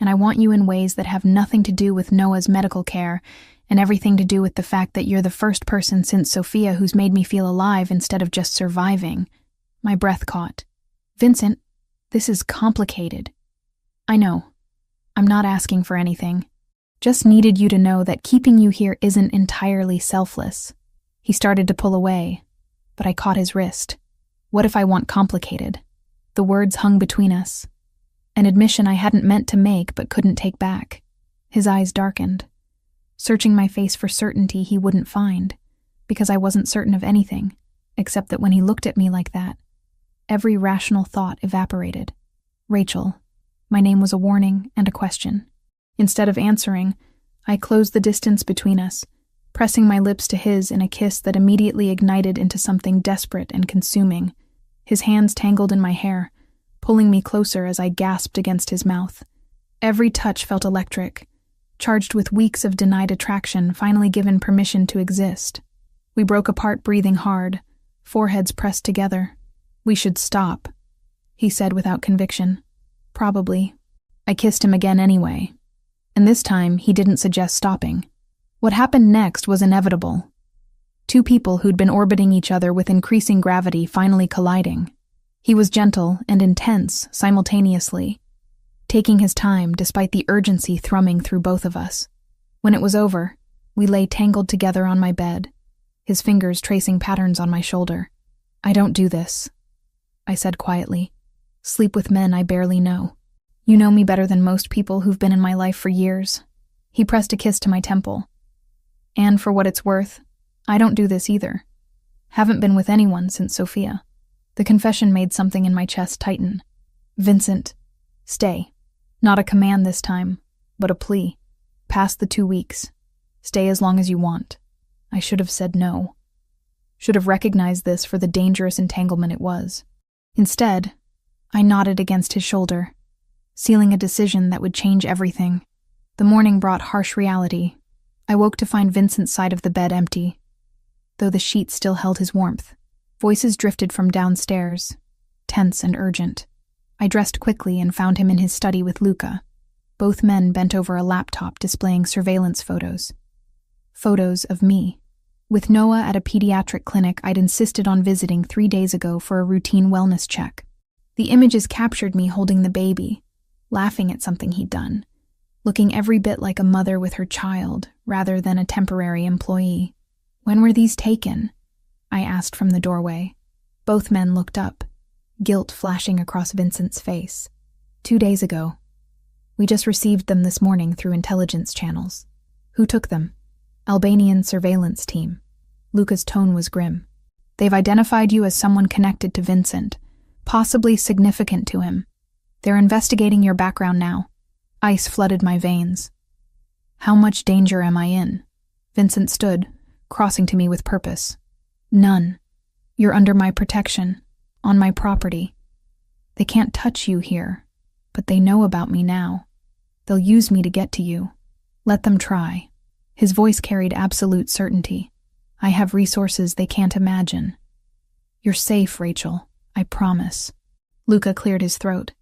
S1: And I want you in ways that have nothing to do with Noah's medical care and everything to do with the fact that you're the first person since Sophia who's made me feel alive instead of just surviving. My breath caught. Vincent, this is complicated. I know. I'm not asking for anything. Just needed you to know that keeping you here isn't entirely selfless. He started to pull away, but I caught his wrist. What if I want complicated? The words hung between us. An admission I hadn't meant to make but couldn't take back. His eyes darkened, searching my face for certainty he wouldn't find, because I wasn't certain of anything, except that when he looked at me like that, every rational thought evaporated. Rachel. My name was a warning and a question. Instead of answering, I closed the distance between us, pressing my lips to his in a kiss that immediately ignited into something desperate and consuming. His hands tangled in my hair, pulling me closer as I gasped against his mouth. Every touch felt electric, charged with weeks of denied attraction finally given permission to exist. We broke apart breathing hard, foreheads pressed together. We should stop, he said without conviction. Probably. I kissed him again anyway. And this time, he didn't suggest stopping. What happened next was inevitable. Two people who'd been orbiting each other with increasing gravity finally colliding. He was gentle and intense simultaneously, taking his time despite the urgency thrumming through both of us. When it was over, we lay tangled together on my bed, his fingers tracing patterns on my shoulder. I don't do this, I said quietly. Sleep with men I barely know. You know me better than most people who've been in my life for years. He pressed a kiss to my temple. And for what it's worth, I don't do this either. Haven't been with anyone since Sophia. The confession made something in my chest tighten. Vincent, stay. Not a command this time, but a plea. Past the 2 weeks. Stay as long as you want. I should have said no. Should have recognized this for the dangerous entanglement it was. Instead, I nodded against his shoulder, sealing a decision that would change everything. The morning brought harsh reality. I woke to find Vincent's side of the bed empty, though the sheets still held his warmth. Voices drifted from downstairs, tense and urgent. I dressed quickly and found him in his study with Luca. Both men bent over a laptop displaying surveillance photos. Photos of me. With Noah at a pediatric clinic I'd insisted on visiting 3 days ago for a routine wellness check. The images captured me holding the baby, laughing at something he'd done, looking every bit like a mother with her child rather than a temporary employee. When were these taken? I asked from the doorway. Both men looked up, guilt flashing across Vincent's face. 2 days ago. We just received them this morning through intelligence channels. Who took them? Albanian surveillance team. Luca's tone was grim. They've identified you as someone connected to Vincent, possibly significant to him. They're investigating your background now. Ice flooded my veins. How much danger am I in? Vincent stood, crossing to me with purpose. None. You're under my protection, on my property. They can't touch you here, but they know about me now. They'll use me to get to you. Let them try. His voice carried absolute certainty. I have resources they can't imagine. You're safe, Rachel. I promise. Luca cleared his throat.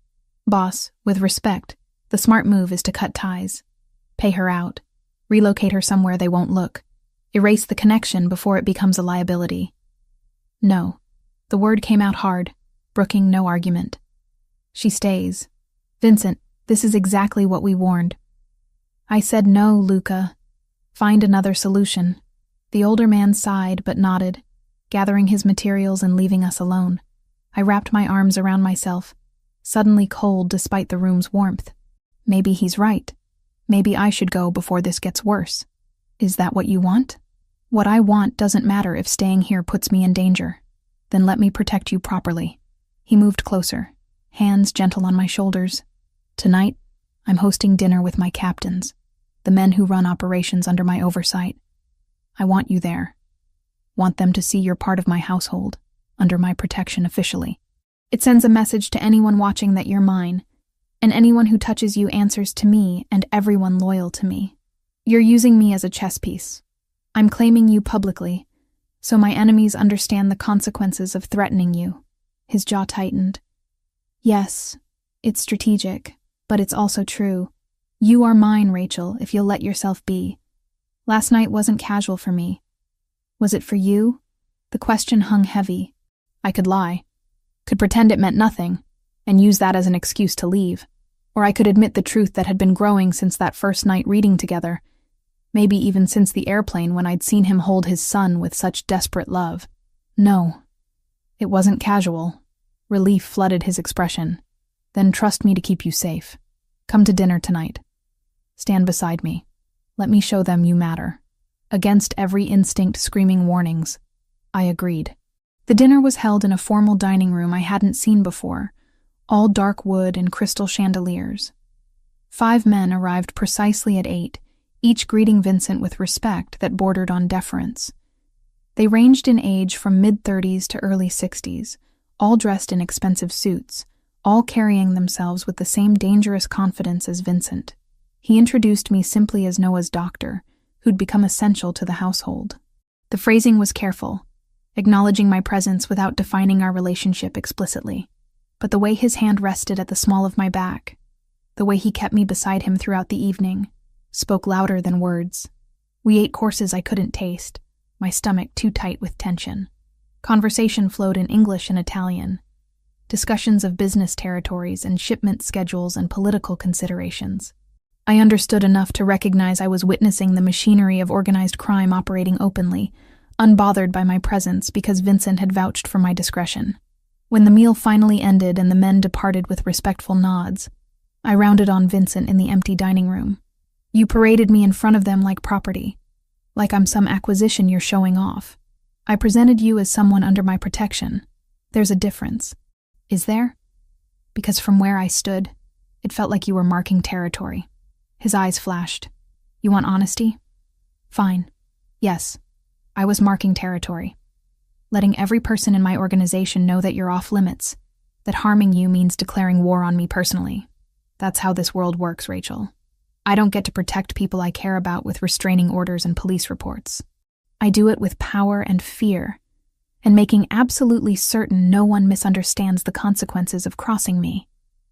S1: Boss, with respect, the smart move is to cut ties. Pay her out. Relocate her somewhere they won't look. Erase the connection before it becomes a liability. No. The word came out hard, brooking no argument. She stays. Vincent, this is exactly what we warned. I said no, Luca. Find another solution. The older man sighed but nodded, gathering his materials and leaving us alone. I wrapped my arms around myself, suddenly cold despite the room's warmth. Maybe he's right. Maybe I should go before this gets worse. Is that what you want? What I want doesn't matter if staying here puts me in danger. Then let me protect you properly. He moved closer, hands gentle on my shoulders. Tonight, I'm hosting dinner with my captains, the men who run operations under my oversight. I want you there. Want them to see you're part of my household, under my protection officially. It sends a message to anyone watching that you're mine, and anyone who touches you answers to me and everyone loyal to me. You're using me as a chess piece. I'm claiming you publicly, so my enemies understand the consequences of threatening you. His jaw tightened. Yes, it's strategic, but it's also true. You are mine, Rachel, if you'll let yourself be. Last night wasn't casual for me. Was it for you? The question hung heavy. I could lie. Could pretend it meant nothing, and use that as an excuse to leave. Or I could admit the truth that had been growing since that first night reading together. Maybe even since the airplane when I'd seen him hold his son with such desperate love. No. It wasn't casual. Relief flooded his expression. Then trust me to keep you safe. Come to dinner tonight. Stand beside me. Let me show them you matter. Against every instinct screaming warnings. I agreed. The dinner was held in a formal dining room I hadn't seen before, all dark wood and crystal chandeliers. 5 men arrived precisely at 8, each greeting Vincent with respect that bordered on deference. They ranged in age from mid-30s to early 60s, all dressed in expensive suits, all carrying themselves with the same dangerous confidence as Vincent. He introduced me simply as Noah's doctor, who'd become essential to the household. The phrasing was careful, acknowledging my presence without defining our relationship explicitly. But the way his hand rested at the small of my back, the way he kept me beside him throughout the evening, spoke louder than words. We ate courses I couldn't taste, my stomach too tight with tension. Conversation flowed in English and Italian. Discussions of business territories and shipment schedules and political considerations. I understood enough to recognize I was witnessing the machinery of organized crime operating openly, unbothered by my presence because Vincent had vouched for my discretion. When the meal finally ended and the men departed with respectful nods, I rounded on Vincent in the empty dining room. You paraded me in front of them like property, like I'm some acquisition you're showing off. I presented you as someone under my protection. There's a difference. Is there? Because from where I stood, it felt like you were marking territory. His eyes flashed. You want honesty? Fine. Yes, I was marking territory. Letting every person in my organization know that you're off limits, that harming you means declaring war on me personally. That's how this world works, Rachel. I don't get to protect people I care about with restraining orders and police reports. I do it with power and fear, and making absolutely certain no one misunderstands the consequences of crossing me.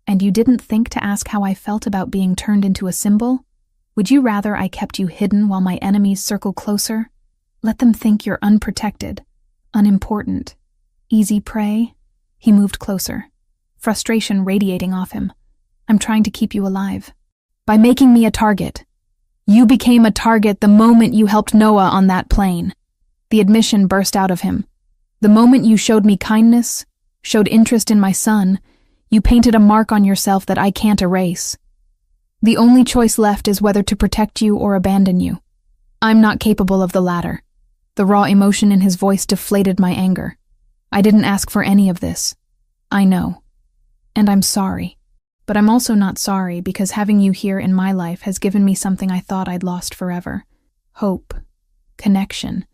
S1: And you didn't think to ask how I felt about being turned into a symbol? Would you rather I kept you hidden while my enemies circle closer? Let them think you're unprotected, unimportant, easy prey? He moved closer, frustration radiating off him. I'm trying to keep you alive. By making me a target. You became a target the moment you helped Noah on that plane. The admission burst out of him. The moment you showed me kindness, showed interest in my son, you painted a mark on yourself that I can't erase. The only choice left is whether to protect you or abandon you. I'm not capable of the latter. The raw emotion in his voice deflated my anger. I didn't ask for any of this. I know. And I'm sorry. But I'm also not sorry because having you here in my life has given me something I thought I'd lost forever. Hope. Connection.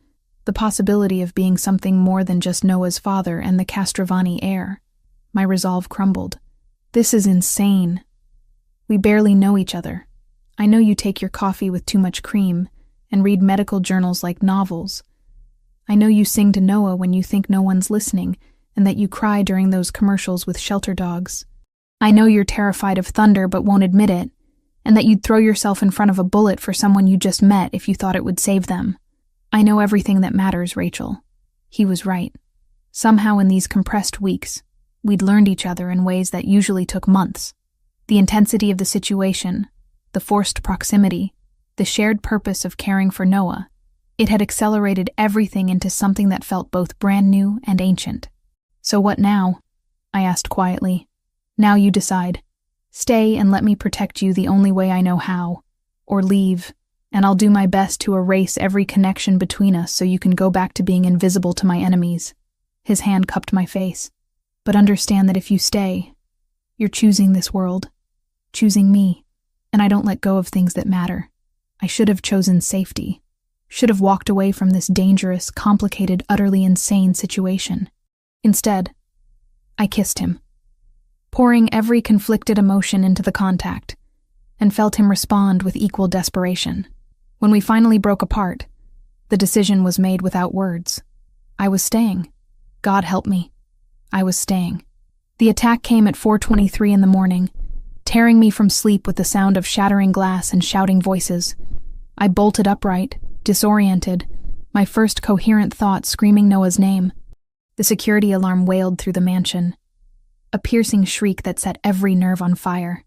S1: The possibility of being something more than just Noah's father and the Castrovani heir. My resolve crumbled. This is insane. We barely know each other. I know you take your coffee with too much cream and read medical journals like novels. I know you sing to Noah when you think no one's listening, and that you cry during those commercials with shelter dogs. I know you're terrified of thunder but won't admit it, and that you'd throw yourself in front of a bullet for someone you just met if you thought it would save them. I know everything that matters, Rachel. He was right. Somehow in these compressed weeks, we'd learned each other in ways that usually took months. The intensity of the situation, the forced proximity, the shared purpose of caring for Noah, it had accelerated everything into something that felt both brand new and ancient. So what now? I asked quietly. Now you decide. Stay and let me protect you the only way I know how. Or leave, and I'll do my best to erase every connection between us so you can go back to being invisible to my enemies. His hand cupped my face. But understand that if you stay, you're choosing this world, choosing me, and I don't let go of things that matter. I should have chosen safety. Should have walked away from this dangerous, complicated, utterly insane situation. Instead, I kissed him, pouring every conflicted emotion into the contact, and felt him respond with equal desperation. When we finally broke apart, the decision was made without words. I was staying. God help me. I was staying. The attack came at 4:23 in the morning, tearing me from sleep with the sound of shattering glass and shouting voices. I bolted upright, disoriented, my first coherent thought screaming Noah's name. The security alarm wailed through the mansion, a piercing shriek that set every nerve on fire.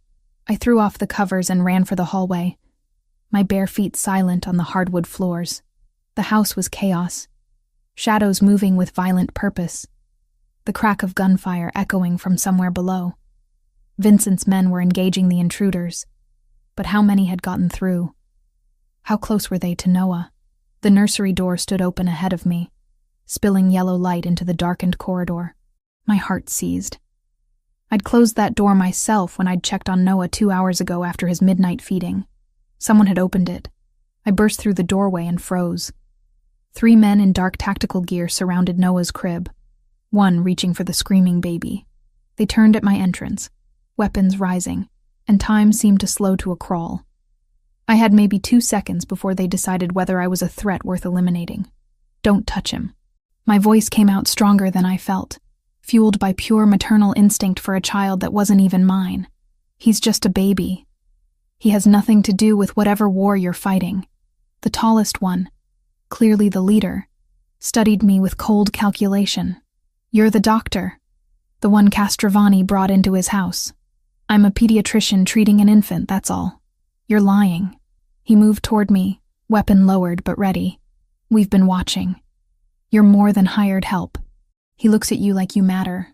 S1: I threw off the covers and ran for the hallway, my bare feet silent on the hardwood floors. The house was chaos, shadows moving with violent purpose, the crack of gunfire echoing from somewhere below. Vincent's men were engaging the intruders, but how many had gotten through? How close were they to Noah? The nursery door stood open ahead of me, spilling yellow light into the darkened corridor. My heart seized. I'd closed that door myself when I'd checked on Noah 2 hours ago after his midnight feeding. Someone had opened it. I burst through the doorway and froze. 3 men in dark tactical gear surrounded Noah's crib, one reaching for the screaming baby. They turned at my entrance, weapons rising, and time seemed to slow to a crawl. I had maybe 2 seconds before they decided whether I was a threat worth eliminating. Don't touch him. My voice came out stronger than I felt, fueled by pure maternal instinct for a child that wasn't even mine. He's just a baby. He has nothing to do with whatever war you're fighting. The tallest one, clearly the leader, studied me with cold calculation. You're the doctor, the one Castrovani brought into his house. I'm a pediatrician treating an infant, that's all. You're lying. He moved toward me, weapon lowered but ready. We've been watching. You're more than hired help. He looks at you like you matter.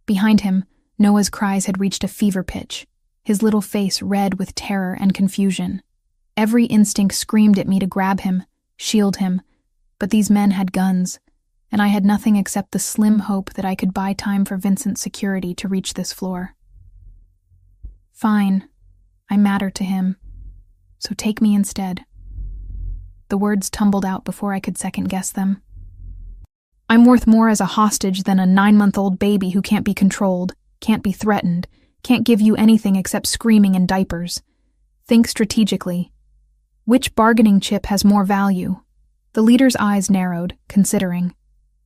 S1: Behind him, Noah's cries had reached a fever pitch, his little face red with terror and confusion. Every instinct screamed at me to grab him, shield him, but these men had guns, and I had nothing except the slim hope that I could buy time for Vincent's security to reach this floor. Fine. I matter to him. So take me instead. The words tumbled out before I could second-guess them. I'm worth more as a hostage than a 9-month-old baby who can't be controlled, can't be threatened, can't give you anything except screaming and diapers. Think strategically. Which bargaining chip has more value? The leader's eyes narrowed, considering.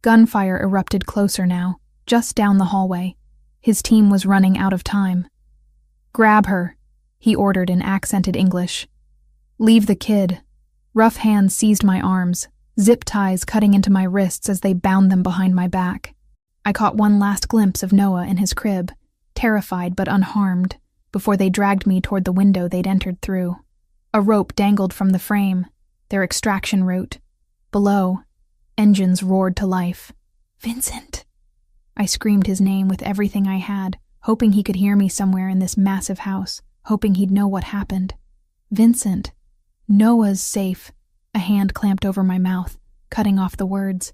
S1: Gunfire erupted closer now, just down the hallway. His team was running out of time. Grab her, he ordered in accented English. Leave the kid. Rough hands seized my arms, zip ties cutting into my wrists as they bound them behind my back. I caught one last glimpse of Noah in his crib, terrified but unharmed, before they dragged me toward the window they'd entered through. A rope dangled from the frame, their extraction route. Below, engines roared to life. Vincent! I screamed his name with everything I had, hoping he could hear me somewhere in this massive house, hoping he'd know what happened. Vincent! Noah's safe. A hand clamped over my mouth, cutting off the words.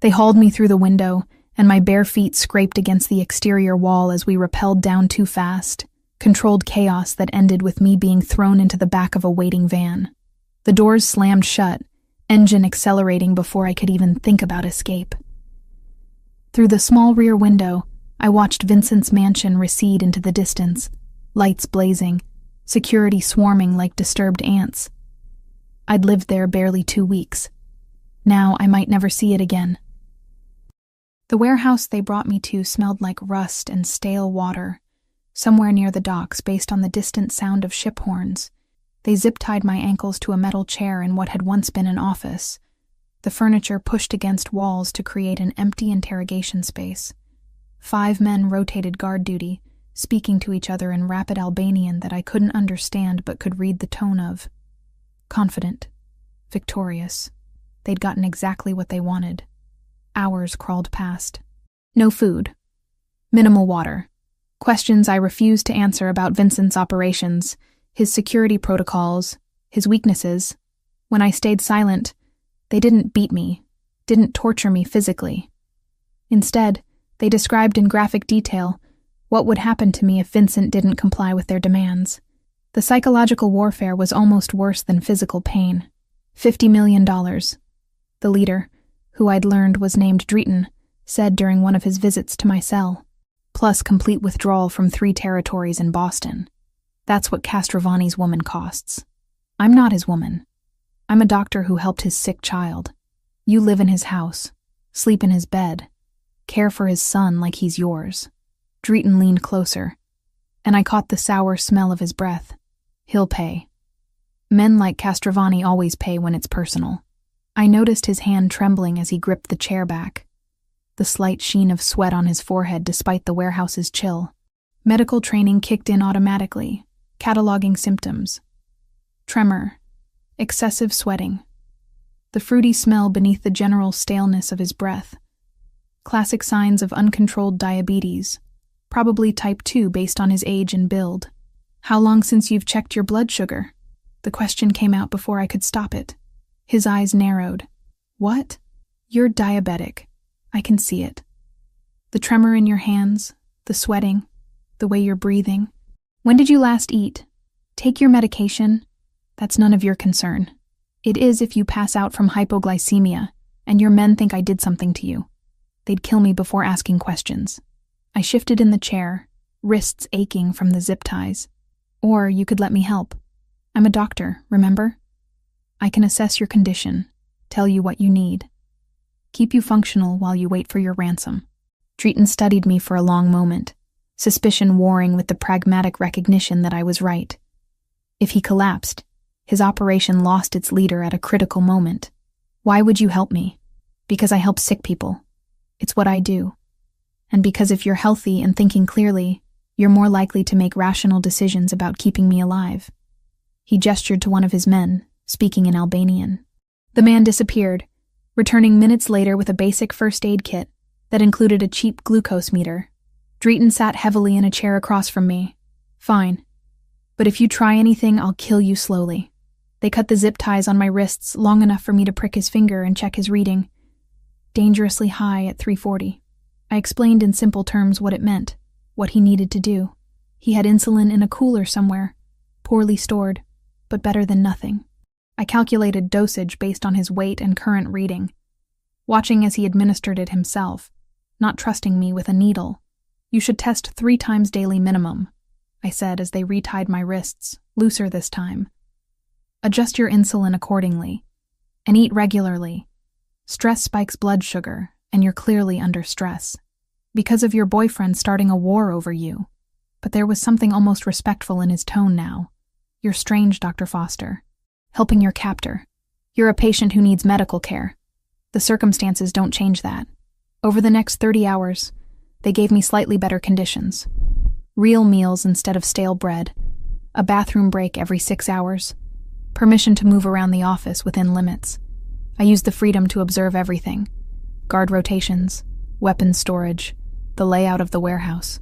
S1: They hauled me through the window, and my bare feet scraped against the exterior wall as we rappelled down too fast, controlled chaos that ended with me being thrown into the back of a waiting van. The doors slammed shut, engine accelerating before I could even think about escape. Through the small rear window, I watched Vincent's mansion recede into the distance, lights blazing, security swarming like disturbed ants. I'd lived there barely 2 weeks. Now I might never see it again. The warehouse they brought me to smelled like rust and stale water, somewhere near the docks based on the distant sound of ship horns. They zip-tied my ankles to a metal chair in what had once been an office, the furniture pushed against walls to create an empty interrogation space. 5 men rotated guard duty, speaking to each other in rapid Albanian that I couldn't understand but could read the tone of. Confident. Victorious. They'd gotten exactly what they wanted. Hours crawled past. No food. Minimal water. Questions I refused to answer about Vincent's operations, his security protocols, his weaknesses. When I stayed silent, they didn't beat me, didn't torture me physically. Instead, they described in graphic detail what would happen to me if Vincent didn't comply with their demands. The psychological warfare was almost worse than physical pain. $50 million. The leader, who I'd learned was named Drayton, said during one of his visits to my cell, plus complete withdrawal from 3 territories in Boston. That's what Castrovani's woman costs. I'm not his woman. I'm a doctor who helped his sick child. You live in his house, sleep in his bed, care for his son like he's yours. Drayton leaned closer, and I caught the sour smell of his breath. He'll pay. Men like Castrovani always pay when it's personal. I noticed his hand trembling as he gripped the chair back, the slight sheen of sweat on his forehead despite the warehouse's chill. Medical training kicked in automatically, cataloging symptoms. Tremor, excessive sweating, the fruity smell beneath the general staleness of his breath. Classic signs of uncontrolled diabetes, probably type 2 based on his age and build. How long since you've checked your blood sugar? The question came out before I could stop it. His eyes narrowed. What? You're diabetic. I can see it. The tremor in your hands, the sweating, the way you're breathing. When did you last eat? Take your medication. That's none of your concern. It is if you pass out from hypoglycemia, and your men think I did something to you. They'd kill me before asking questions. I shifted in the chair, wrists aching from the zip ties. Or you could let me help. I'm a doctor, remember? I can assess your condition, tell you what you need. Keep you functional while you wait for your ransom. Drayton studied me for a long moment, suspicion warring with the pragmatic recognition that I was right. If he collapsed, his operation lost its leader at a critical moment. Why would you help me? Because I help sick people. It's what I do. And because if you're healthy and thinking clearly, you're more likely to make rational decisions about keeping me alive. He gestured to one of his men, speaking in Albanian. The man disappeared, returning minutes later with a basic first aid kit that included a cheap glucose meter. Drayton sat heavily in a chair across from me. Fine. But if you try anything, I'll kill you slowly. They cut the zip ties on my wrists long enough for me to prick his finger and check his reading. Dangerously high at 340. I explained in simple terms what it meant, what he needed to do. He had insulin in a cooler somewhere, poorly stored, but better than nothing. I calculated dosage based on his weight and current reading, watching as he administered it himself, not trusting me with a needle. You should test 3 times daily minimum, I said as they retied my wrists, looser this time. Adjust your insulin accordingly, and eat regularly. Stress spikes blood sugar, and you're clearly under stress. Because of your boyfriend starting a war over you. But there was something almost respectful in his tone now. You're strange, Dr. Foster. Helping your captor. You're a patient who needs medical care. The circumstances don't change that. Over the next 30 hours, they gave me slightly better conditions. Real meals instead of stale bread. A bathroom break every 6 hours. Permission to move around the office within limits. I used the freedom to observe everything. Guard rotations, weapons storage, the layout of the warehouse.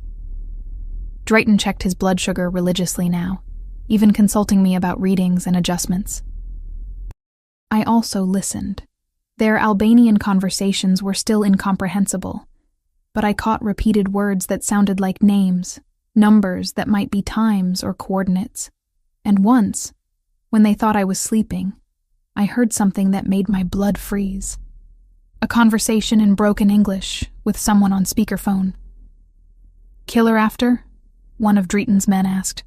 S1: Drayton checked his blood sugar religiously now, even consulting me about readings and adjustments. I also listened. Their Albanian conversations were still incomprehensible, but I caught repeated words that sounded like names, numbers that might be times or coordinates. And once, when they thought I was sleeping, I heard something that made my blood freeze. A conversation in broken English with someone on speakerphone. "Killer after?" one of Drayton's men asked.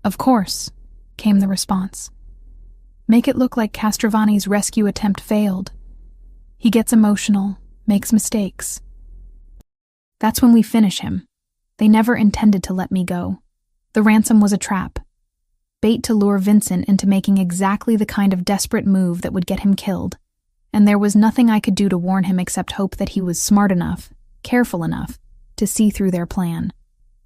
S1: "Of course," came the response. Make it look like Castrovani's rescue attempt failed. He gets emotional, makes mistakes. That's when we finish him. They never intended to let me go. The ransom was a trap. Bait to lure Vincent into making exactly the kind of desperate move that would get him killed. And there was nothing I could do to warn him except hope that he was smart enough, careful enough, to see through their plan.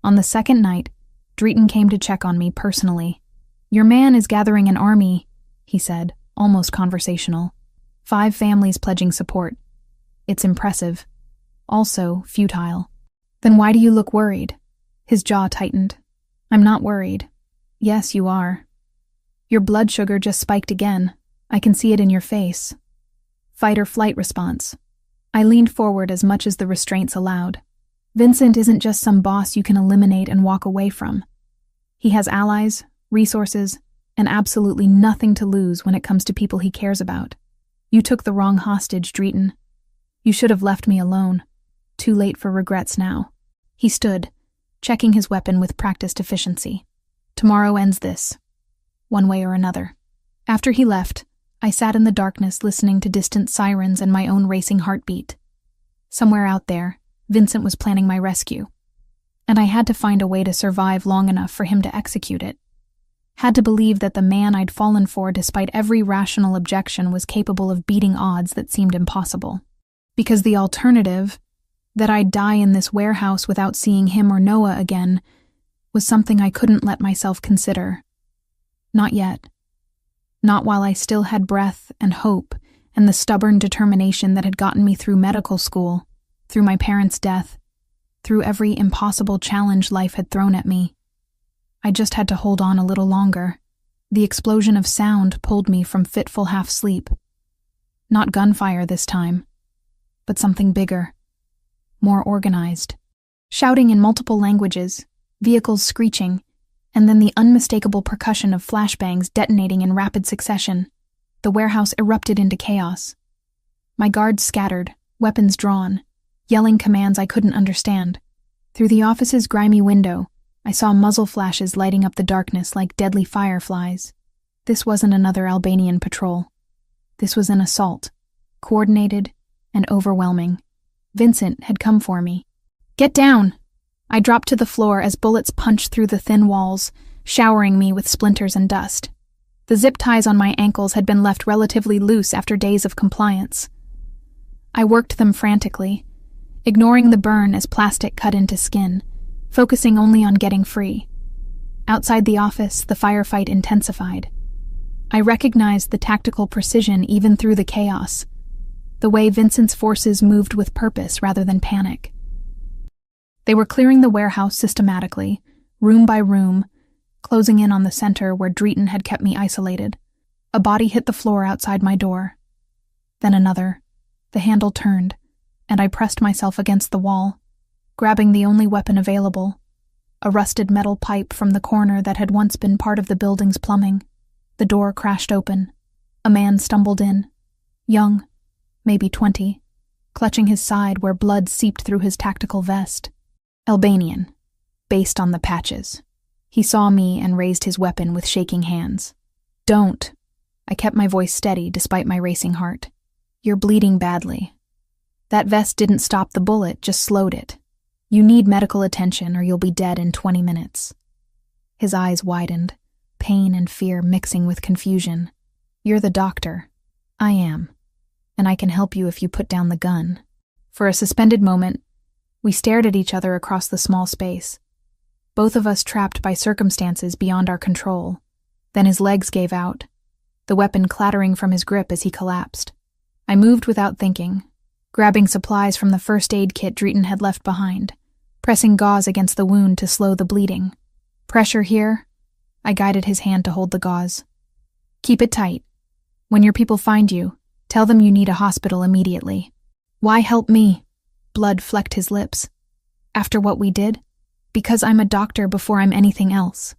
S1: On the second night, Drayton came to check on me personally. "Your man is gathering an army," he said, almost conversational. 5 families pledging support. It's impressive. Also futile. "Then why do you look worried?" His jaw tightened. "I'm not worried." "Yes, you are. Your blood sugar just spiked again. I can see it in your face." Fight or flight response. I leaned forward as much as the restraints allowed. Vincent isn't just some boss you can eliminate and walk away from. He has allies, resources, and absolutely nothing to lose when it comes to people he cares about. You took the wrong hostage, Drayton. You should have left me alone. Too late for regrets now. He stood, checking his weapon with practiced efficiency. Tomorrow ends this, one way or another. After he left, I sat in the darkness listening to distant sirens and my own racing heartbeat. Somewhere out there, Vincent was planning my rescue, and I had to find a way to survive long enough for him to execute it. Had to believe that the man I'd fallen for despite every rational objection was capable of beating odds that seemed impossible. Because the alternative, that I'd die in this warehouse without seeing him or Noah again, was something I couldn't let myself consider. Not yet. Not while I still had breath and hope and the stubborn determination that had gotten me through medical school, through my parents' death, through every impossible challenge life had thrown at me. I just had to hold on a little longer. The explosion of sound pulled me from fitful half-sleep. Not gunfire this time, but something bigger, more organized. Shouting in multiple languages, vehicles screeching, and then the unmistakable percussion of flashbangs detonating in rapid succession. The warehouse erupted into chaos. My guards scattered, weapons drawn, yelling commands I couldn't understand. Through the office's grimy window, I saw muzzle flashes lighting up the darkness like deadly fireflies. This wasn't another Albanian patrol. This was an assault, coordinated and overwhelming. Vincent had come for me. "Get down!" I dropped to the floor as bullets punched through the thin walls, showering me with splinters and dust. The zip ties on my ankles had been left relatively loose after days of compliance. I worked them frantically, ignoring the burn as plastic cut into skin, focusing only on getting free. Outside the office, the firefight intensified. I recognized the tactical precision even through the chaos, the way Vincent's forces moved with purpose rather than panic. They were clearing the warehouse systematically, room by room, closing in on the center where Drayton had kept me isolated. A body hit the floor outside my door. Then another. The handle turned, and I pressed myself against the wall, grabbing the only weapon available, a rusted metal pipe from the corner that had once been part of the building's plumbing. The door crashed open. A man stumbled in, young, maybe 20, clutching his side where blood seeped through his tactical vest. Albanian, based on the patches. He saw me and raised his weapon with shaking hands. "Don't." I kept my voice steady despite my racing heart. "You're bleeding badly. That vest didn't stop the bullet, just slowed it. You need medical attention or you'll be dead in 20 minutes. His eyes widened, pain and fear mixing with confusion. "You're the doctor." "I am. And I can help you if you put down the gun." For a suspended moment, we stared at each other across the small space, both of us trapped by circumstances beyond our control. Then his legs gave out, the weapon clattering from his grip as he collapsed. I moved without thinking, grabbing supplies from the first aid kit Drayton had left behind, pressing gauze against the wound to slow the bleeding. "Pressure here." I guided his hand to hold the gauze. "Keep it tight. When your people find you, tell them you need a hospital immediately." "Why help me?" Blood flecked his lips. "After what we did? Because I'm a doctor before I'm anything else."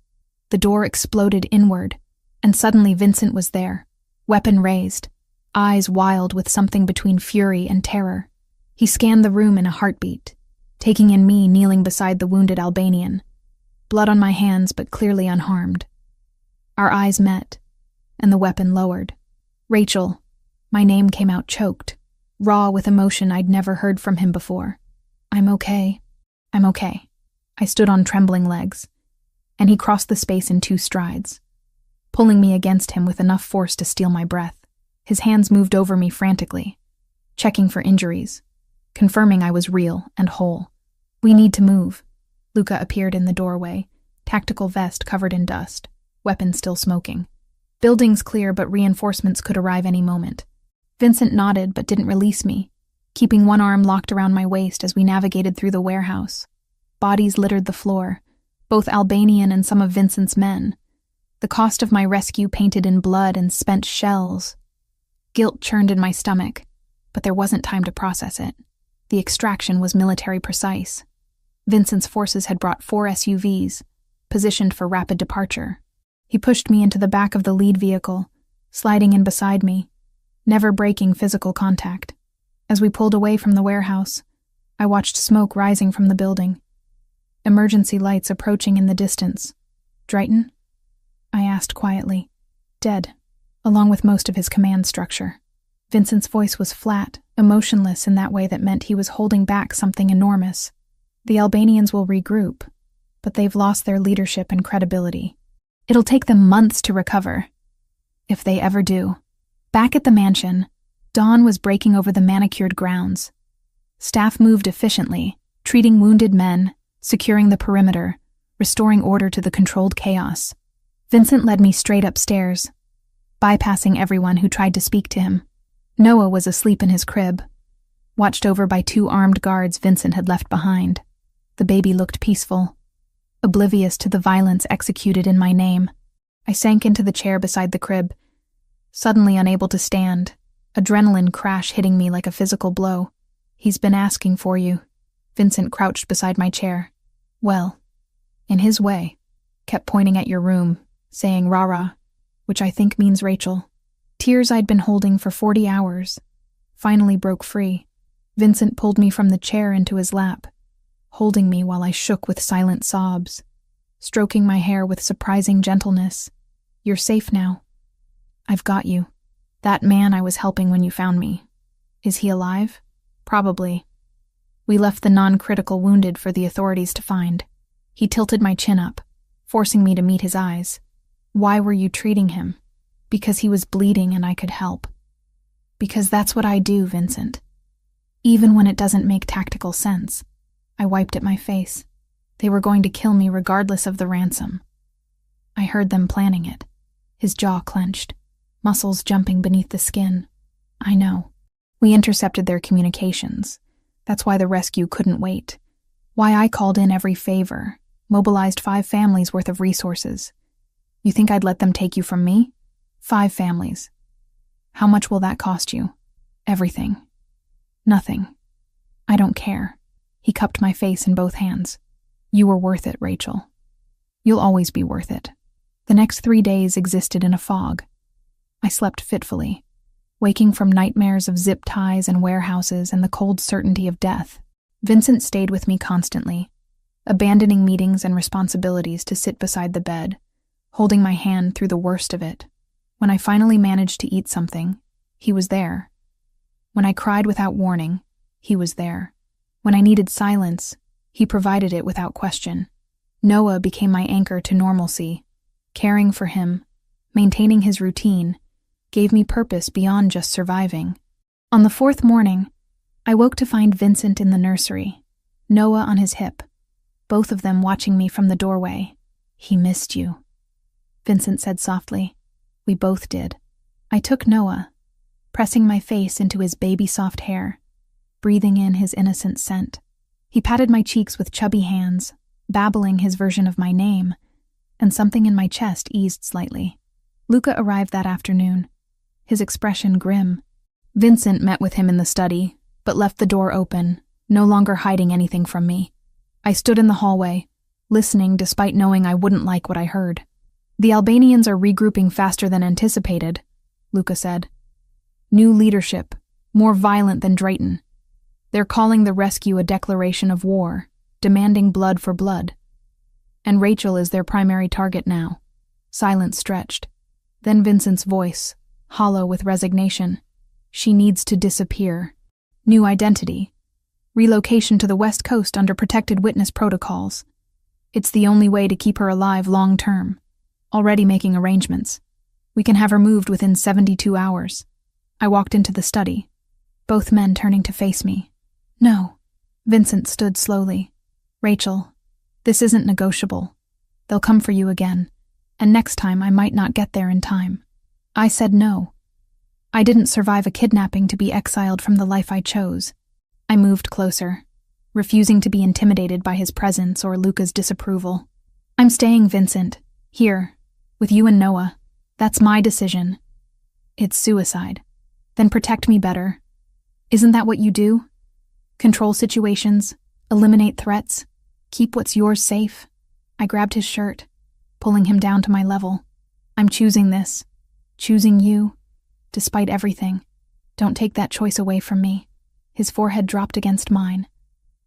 S1: The door exploded inward, and suddenly Vincent was there, weapon raised, eyes wild with something between fury and terror. He scanned the room in a heartbeat, taking in me kneeling beside the wounded Albanian, blood on my hands but clearly unharmed. Our eyes met, and the weapon lowered. Rachel. My name came out choked, raw with emotion I'd never heard from him before. I'm okay. I'm okay. I stood on trembling legs, and he crossed the space in 2 strides, pulling me against him with enough force to steal my breath. His hands moved over me frantically, checking for injuries, confirming I was real and whole. We need to move. Luca appeared in the doorway, tactical vest covered in dust, weapon still smoking. Buildings clear, but reinforcements could arrive any moment. Vincent nodded but didn't release me, keeping one arm locked around my waist as we navigated through the warehouse. Bodies littered the floor, both Albanian and some of Vincent's men. The cost of my rescue painted in blood and spent shells. Guilt churned in my stomach, but there wasn't time to process it. The extraction was military precise. Vincent's forces had brought 4 SUVs, positioned for rapid departure. He pushed me into the back of the lead vehicle, sliding in beside me, never breaking physical contact. As we pulled away from the warehouse, I watched smoke rising from the building. Emergency lights approaching in the distance. Drayton? I asked quietly. Dead, along with most of his command structure. Vincent's voice was flat, emotionless in that way that meant he was holding back something enormous. The Albanians will regroup, but they've lost their leadership and credibility. It'll take them months to recover, if they ever do. Back at the mansion, dawn was breaking over the manicured grounds. Staff moved efficiently, treating wounded men, securing the perimeter, restoring order to the controlled chaos. Vincent led me straight upstairs, bypassing everyone who tried to speak to him. Noah was asleep in his crib, watched over by 2 armed guards Vincent had left behind. The baby looked peaceful, oblivious to the violence executed in my name. I sank into the chair beside the crib, suddenly unable to stand, adrenaline crash hitting me like a physical blow. He's been asking for you. Vincent crouched beside my chair. Well, in his way, kept pointing at your room, saying Rara, which I think means Rachel. Tears I'd been holding for 40 hours finally broke free. Vincent pulled me from the chair into his lap, holding me while I shook with silent sobs, stroking my hair with surprising gentleness. You're safe now. I've got you. That man I was helping when you found me. Is he alive? Probably. We left the non-critical wounded for the authorities to find. He tilted my chin up, forcing me to meet his eyes. Why were you treating him? Because he was bleeding and I could help. Because that's what I do, Vincent. Even when it doesn't make tactical sense. I wiped at my face. They were going to kill me regardless of the ransom. I heard them planning it. His jaw clenched, muscles jumping beneath the skin. I know. We intercepted their communications. That's why the rescue couldn't wait. Why I called in every favor, mobilized 5 families worth of resources. You think I'd let them take you from me? 5 families. How much will that cost you? Everything. Nothing. I don't care. He cupped my face in both hands. You were worth it, Rachel. You'll always be worth it. The next 3 days existed in a fog. I slept fitfully, waking from nightmares of zip ties and warehouses and the cold certainty of death. Vincent stayed with me constantly, abandoning meetings and responsibilities to sit beside the bed, holding my hand through the worst of it. When I finally managed to eat something, he was there. When I cried without warning, he was there. When I needed silence, he provided it without question. Noah became my anchor to normalcy. Caring for him, maintaining his routine, gave me purpose beyond just surviving. On the 4th morning, I woke to find Vincent in the nursery, Noah on his hip, both of them watching me from the doorway. He missed you, Vincent said softly. We both did. I took Noah, pressing my face into his baby-soft hair, breathing in his innocent scent. He patted my cheeks with chubby hands, babbling his version of my name, and something in my chest eased slightly. Luca arrived that afternoon, his expression grim. Vincent met with him in the study, but left the door open, no longer hiding anything from me. I stood in the hallway, listening despite knowing I wouldn't like what I heard. The Albanians are regrouping faster than anticipated, Luca said. New leadership, more violent than Drayton. They're calling the rescue a declaration of war, demanding blood for blood. And Rachel is their primary target now. Silence stretched. Then Vincent's voice, hollow with resignation. She needs to disappear. New identity. Relocation to the West Coast under protected witness protocols. It's the only way to keep her alive long-term. Already making arrangements. We can have her moved within 72 hours. I walked into the study, both men turning to face me. No. Vincent stood slowly. Rachel, this isn't negotiable. They'll come for you again, and next time I might not get there in time. I said no. I didn't survive a kidnapping to be exiled from the life I chose. I moved closer, refusing to be intimidated by his presence or Luca's disapproval. I'm staying, Vincent. Here, with you and Noah. That's my decision. It's suicide. Then protect me better. Isn't that what you do? Control situations, eliminate threats, keep what's yours safe. I grabbed his shirt, pulling him down to my level. I'm choosing this. Choosing you. Despite everything. Don't take that choice away from me. His forehead dropped against mine,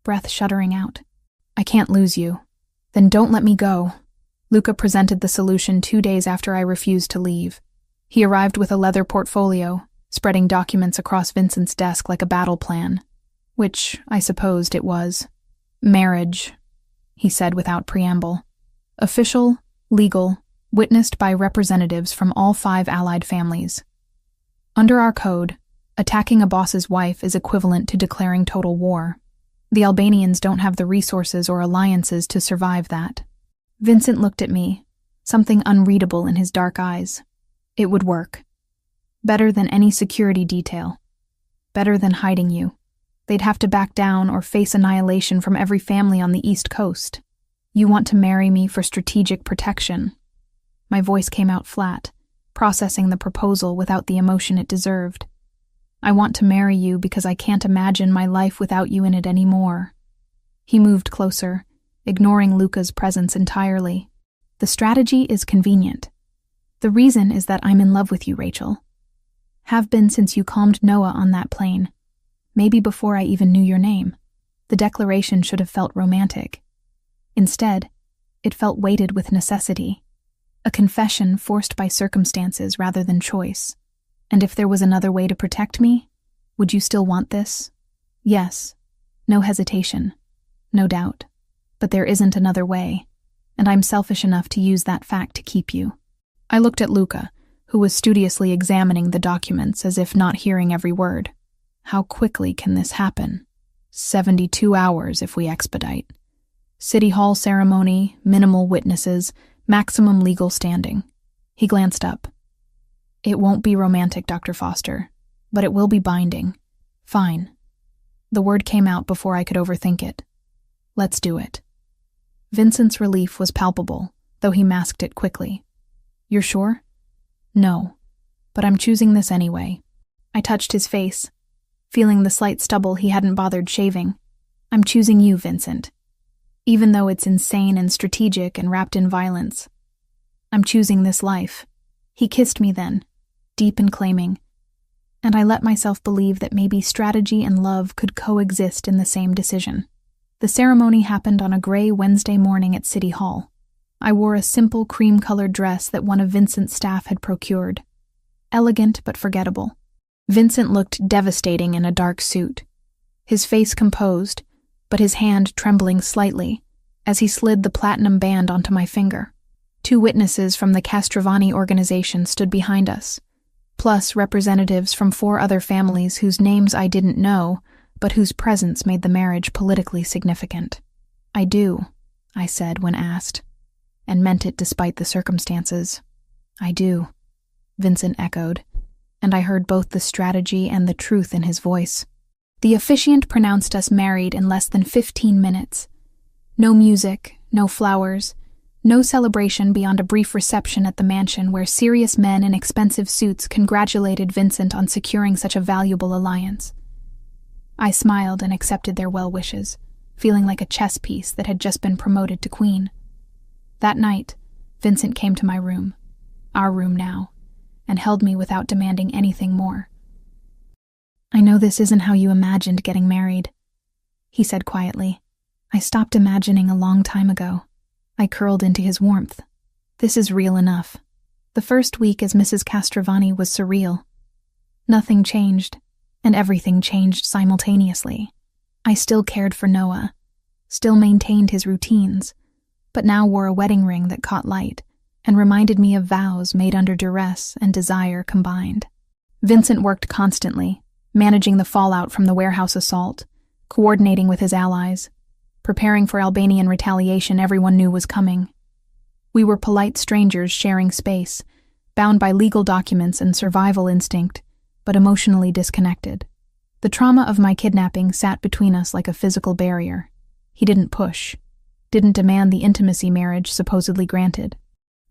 S1: breath shuddering out. I can't lose you. Then don't let me go. Luca presented the solution 2 days after I refused to leave. He arrived with a leather portfolio, spreading documents across Vincent's desk like a battle plan. Which I supposed it was. Marriage, he said without preamble. Official, legal, witnessed by representatives from all 5 allied families. Under our code, attacking a boss's wife is equivalent to declaring total war. The Albanians don't have the resources or alliances to survive that. Vincent looked at me, something unreadable in his dark eyes. It would work. Better than any security detail. Better than hiding you. They'd have to back down or face annihilation from every family on the East Coast. You want to marry me for strategic protection. My voice came out flat, processing the proposal without the emotion it deserved. I want to marry you because I can't imagine my life without you in it anymore. He moved closer, ignoring Luca's presence entirely. The strategy is convenient. The reason is that I'm in love with you, Rachel. Have been since you calmed Noah on that plane. Maybe before I even knew your name. The declaration should have felt romantic. Instead, it felt weighted with necessity. A confession forced by circumstances rather than choice. And if there was another way to protect me, would you still want this? Yes. No hesitation. No doubt. But there isn't another way, and I'm selfish enough to use that fact to keep you. I looked at Luca, who was studiously examining the documents as if not hearing every word. How quickly can this happen? 72 hours if we expedite. City Hall ceremony, minimal witnesses, maximum legal standing. He glanced up. It won't be romantic, Dr. Foster, but it will be binding. Fine. The word came out before I could overthink it. Let's do it. Vincent's relief was palpable, though he masked it quickly. You're sure? No, but I'm choosing this anyway. I touched his face, feeling the slight stubble he hadn't bothered shaving. I'm choosing you, Vincent. Even though it's insane and strategic and wrapped in violence. I'm choosing this life. He kissed me then, deep and claiming, and I let myself believe that maybe strategy and love could coexist in the same decision. The ceremony happened on a gray Wednesday morning at City Hall. I wore a simple cream-colored dress that one of Vincent's staff had procured. Elegant but forgettable. Vincent looked devastating in a dark suit. His face composed, but his hand trembling slightly as he slid the platinum band onto my finger. 2 witnesses from the Castrovani organization stood behind us, plus representatives from 4 other families whose names I didn't know, but whose presence made the marriage politically significant. I do, I said when asked, and meant it despite the circumstances. I do, Vincent echoed, and I heard both the strategy and the truth in his voice. The officiant pronounced us married in less than 15 minutes. No music, no flowers, no celebration beyond a brief reception at the mansion where serious men in expensive suits congratulated Vincent on securing such a valuable alliance. I smiled and accepted their well wishes, feeling like a chess piece that had just been promoted to queen. That night, Vincent came to my room, our room now, and held me without demanding anything more. I know this isn't how you imagined getting married, he said quietly. I stopped imagining a long time ago. I curled into his warmth. This is real enough. The first week as Mrs. Castrovani was surreal. Nothing changed, and everything changed simultaneously. I still cared for Noah, still maintained his routines, but now wore a wedding ring that caught light and reminded me of vows made under duress and desire combined. Vincent worked constantly, managing the fallout from the warehouse assault, coordinating with his allies, preparing for Albanian retaliation everyone knew was coming. We were polite strangers sharing space, bound by legal documents and survival instinct, but emotionally disconnected. The trauma of my kidnapping sat between us like a physical barrier. He didn't push, didn't demand the intimacy marriage supposedly granted.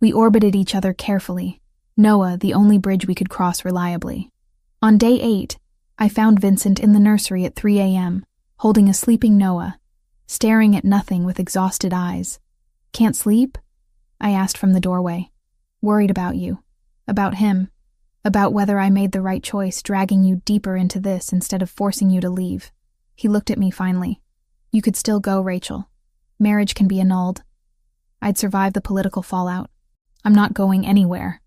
S1: We orbited each other carefully, Noah the only bridge we could cross reliably. On day 8, I found Vincent in the nursery at 3 a.m., holding a sleeping Noah, staring at nothing with exhausted eyes. "Can't sleep?" I asked from the doorway. "Worried about you. About him. About whether I made the right choice dragging you deeper into this instead of forcing you to leave." He looked at me finally. "You could still go, Rachel. Marriage can be annulled. I'd survive the political fallout. I'm not going anywhere."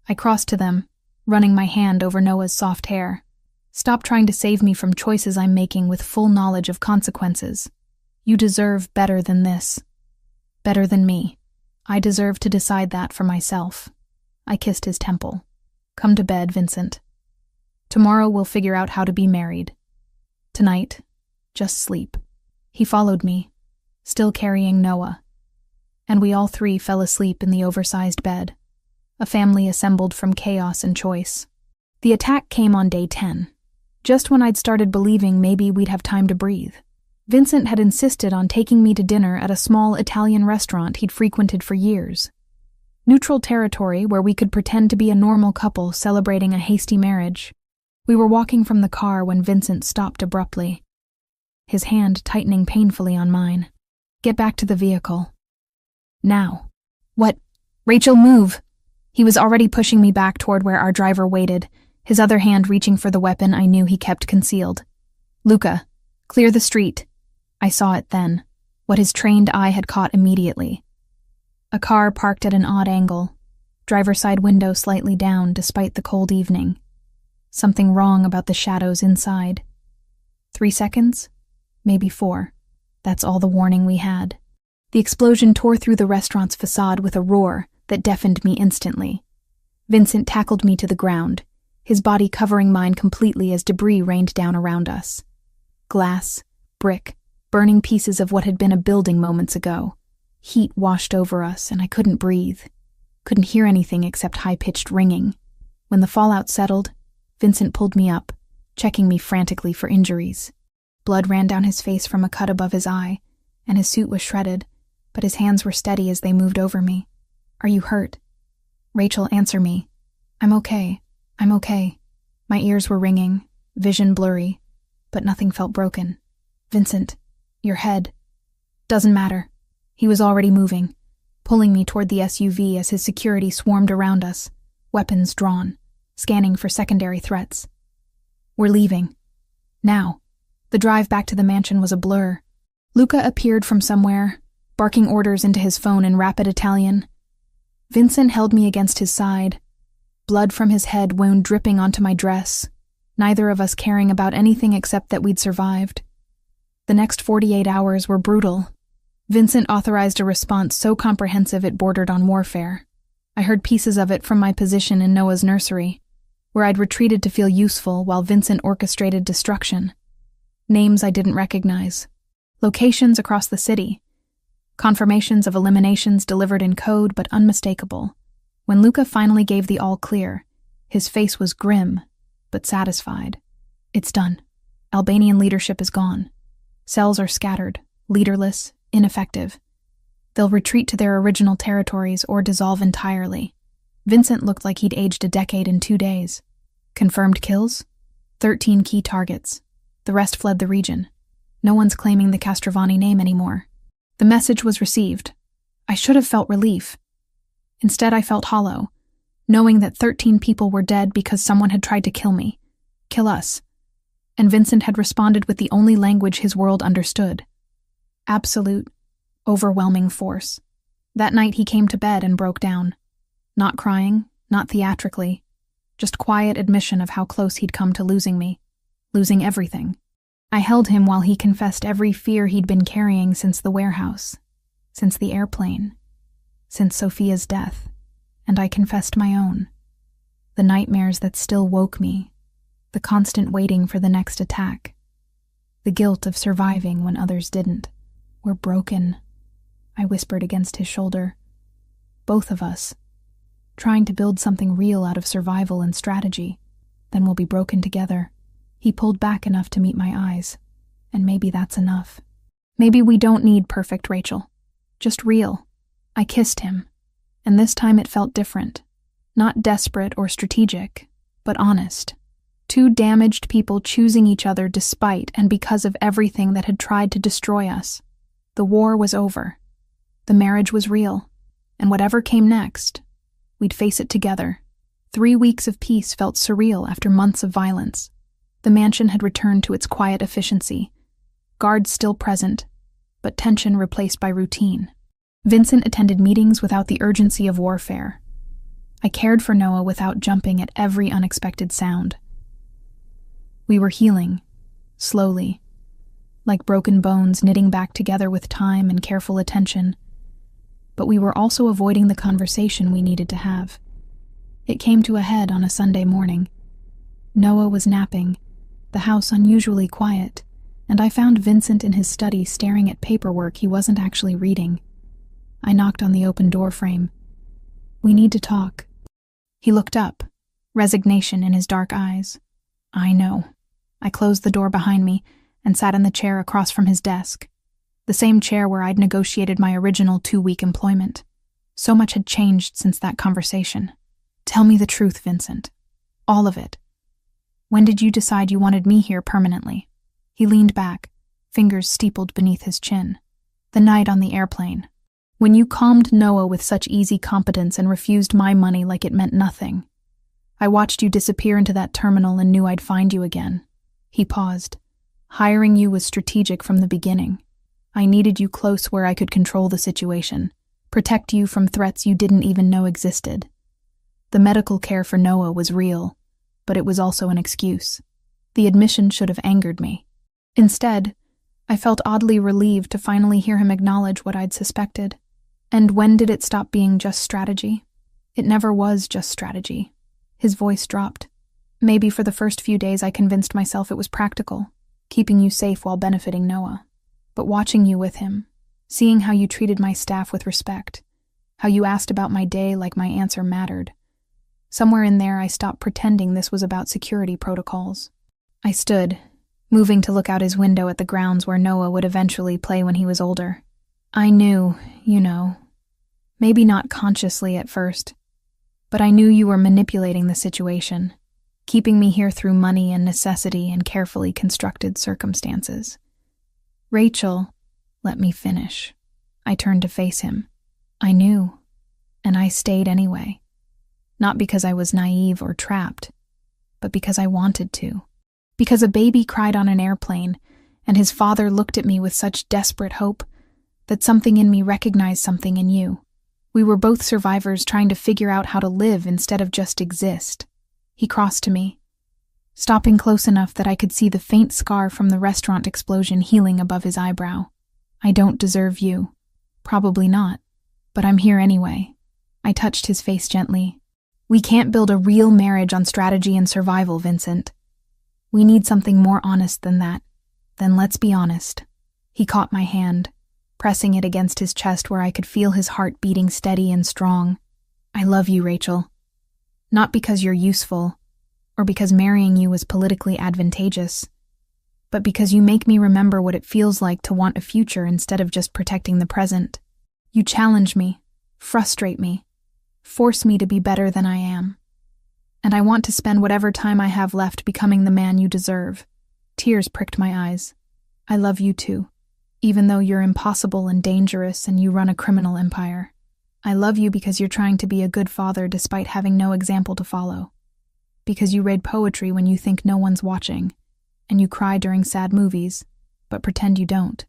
S1: I crossed to them, running my hand over Noah's soft hair. "Stop trying to save me from choices I'm making with full knowledge of consequences. You deserve better than this. Better than me. I deserve to decide that for myself." I kissed his temple. "Come to bed, Vincent. Tomorrow we'll figure out how to be married. Tonight, just sleep." He followed me, still carrying Noah, and we all three fell asleep in the oversized bed, a family assembled from chaos and choice. The attack came on day 10, just when I'd started believing maybe we'd have time to breathe. Vincent had insisted on taking me to dinner at a small Italian restaurant he'd frequented for years. Neutral territory where we could pretend to be a normal couple celebrating a hasty marriage. We were walking from the car when Vincent stopped abruptly, his hand tightening painfully on mine. "Get back to the vehicle. Now." "What? Rachel, move!" He was already pushing me back toward where our driver waited, his other hand reaching for the weapon I knew he kept concealed. "Luca, clear the street." I saw it then, what his trained eye had caught immediately. A car parked at an odd angle, driver's side window slightly down despite the cold evening. Something wrong about the shadows inside. 3 seconds? Maybe 4. That's all the warning we had. The explosion tore through the restaurant's facade with a roar that deafened me instantly. Vincent tackled me to the ground, his body covering mine completely as debris rained down around us. Glass, brick, burning pieces of what had been a building moments ago. Heat washed over us, and I couldn't breathe. Couldn't hear anything except high-pitched ringing. When the fallout settled, Vincent pulled me up, checking me frantically for injuries. Blood ran down his face from a cut above his eye, and his suit was shredded, but his hands were steady as they moved over me. "Are you hurt?" "Rachel, answer me." "I'm okay. I'm okay." My ears were ringing, vision blurry, but nothing felt broken. "Vincent, your head." "Doesn't matter." He was already moving, pulling me toward the SUV as his security swarmed around us, weapons drawn, scanning for secondary threats. "We're leaving. Now." The drive back to the mansion was a blur. Luca appeared from somewhere, barking orders into his phone in rapid Italian. Vincent held me against his side, blood from his head wound dripping onto my dress, neither of us caring about anything except that we'd survived. The next 48 hours were brutal. Vincent authorized a response so comprehensive it bordered on warfare. I heard pieces of it from my position in Noah's nursery, where I'd retreated to feel useful while Vincent orchestrated destruction. Names I didn't recognize. Locations across the city. Confirmations of eliminations delivered in code but unmistakable. When Luca finally gave the all-clear, his face was grim, but satisfied. "It's done. Albanian leadership is gone. Cells are scattered, leaderless, ineffective. They'll retreat to their original territories or dissolve entirely." Vincent looked like he'd aged a decade in 2 days. "Confirmed kills? 13 key targets. The rest fled the region. No one's claiming the Castrovani name anymore." The message was received. I should have felt relief. Instead, I felt hollow, knowing that 13 people were dead because someone had tried to kill me. Kill us. And Vincent had responded with the only language his world understood. Absolute, overwhelming force. That night he came to bed and broke down. Not crying, not theatrically, just quiet admission of how close he'd come to losing me, losing everything. I held him while he confessed every fear he'd been carrying since the warehouse, since the airplane, since Sophia's death, and I confessed my own. The nightmares that still woke me, the constant waiting for the next attack, the guilt of surviving when others didn't. We're broken, I whispered against his shoulder. Both of us, trying to build something real out of survival and strategy. Then we'll be broken together. He pulled back enough to meet my eyes, and maybe that's enough. Maybe we don't need perfect, Rachel. Just real. I kissed him, and this time it felt different. Not desperate or strategic, but honest. Two damaged people choosing each other despite and because of everything that had tried to destroy us. The war was over. The marriage was real, and whatever came next, we'd face it together. 3 weeks of peace felt surreal after months of violence. The mansion had returned to its quiet efficiency. Guards still present, but tension replaced by routine. Vincent attended meetings without the urgency of warfare. I cared for Noah without jumping at every unexpected sound. We were healing, slowly, like broken bones knitting back together with time and careful attention. But we were also avoiding the conversation we needed to have. It came to a head on a Sunday morning. Noah was napping, the house unusually quiet, and I found Vincent in his study staring at paperwork he wasn't actually reading. I knocked on the open door frame. "We need to talk." He looked up, resignation in his dark eyes. "I know." I closed the door behind me and sat in the chair across from his desk, the same chair where I'd negotiated my original 2-week employment. So much had changed since that conversation. "Tell me the truth, Vincent. All of it. When did you decide you wanted me here permanently?" He leaned back, fingers steepled beneath his chin. "The night on the airplane. When you calmed Noah with such easy competence and refused my money like it meant nothing. I watched you disappear into that terminal and knew I'd find you again." He paused. "Hiring you was strategic from the beginning. I needed you close where I could control the situation, protect you from threats you didn't even know existed. The medical care for Noah was real, but it was also an excuse. The admission should have angered me. Instead, I felt oddly relieved to finally hear him acknowledge what I'd suspected. And when did it stop being just strategy? It never was just strategy. His voice dropped. Maybe for the first few days I convinced myself it was practical, keeping you safe while benefiting Noah. But watching you with him, seeing how you treated my staff with respect, how you asked about my day like my answer mattered. Somewhere in there I stopped pretending this was about security protocols. I stood, moving to look out his window at the grounds where Noah would eventually play when he was older. I knew, maybe not consciously at first, but I knew you were manipulating the situation, keeping me here through money and necessity and carefully constructed circumstances. "Rachel, let me finish." I turned to face him. I knew, and I stayed anyway. Not because I was naive or trapped, but because I wanted to. Because a baby cried on an airplane, and his father looked at me with such desperate hope that something in me recognized something in you. We were both survivors trying to figure out how to live instead of just exist. He crossed to me, stopping close enough that I could see the faint scar from the restaurant explosion healing above his eyebrow. "I don't deserve you." "Probably not, but I'm here anyway." I touched his face gently. "We can't build a real marriage on strategy and survival, Vincent. We need something more honest than that. Then let's be honest." He caught my hand, pressing it against his chest where I could feel his heart beating steady and strong. "I love you, Rachel. Not because you're useful, or because marrying you was politically advantageous, but because you make me remember what it feels like to want a future instead of just protecting the present. You challenge me, frustrate me, force me to be better than I am. And I want to spend whatever time I have left becoming the man you deserve." Tears pricked my eyes. "I love you too, even though you're impossible and dangerous and you run a criminal empire. I love you because you're trying to be a good father despite having no example to follow. Because you read poetry when you think no one's watching, and you cry during sad movies, but pretend you don't.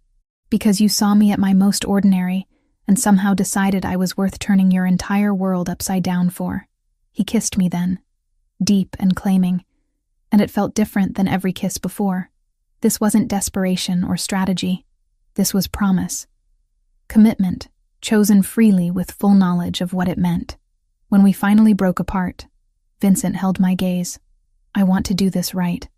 S1: Because you saw me at my most ordinary and somehow decided I was worth turning your entire world upside down for." He kissed me then, deep and claiming, and it felt different than every kiss before. This wasn't desperation or strategy. This was promise. Commitment, chosen freely with full knowledge of what it meant. When we finally broke apart, Vincent held my gaze. I want to do this right.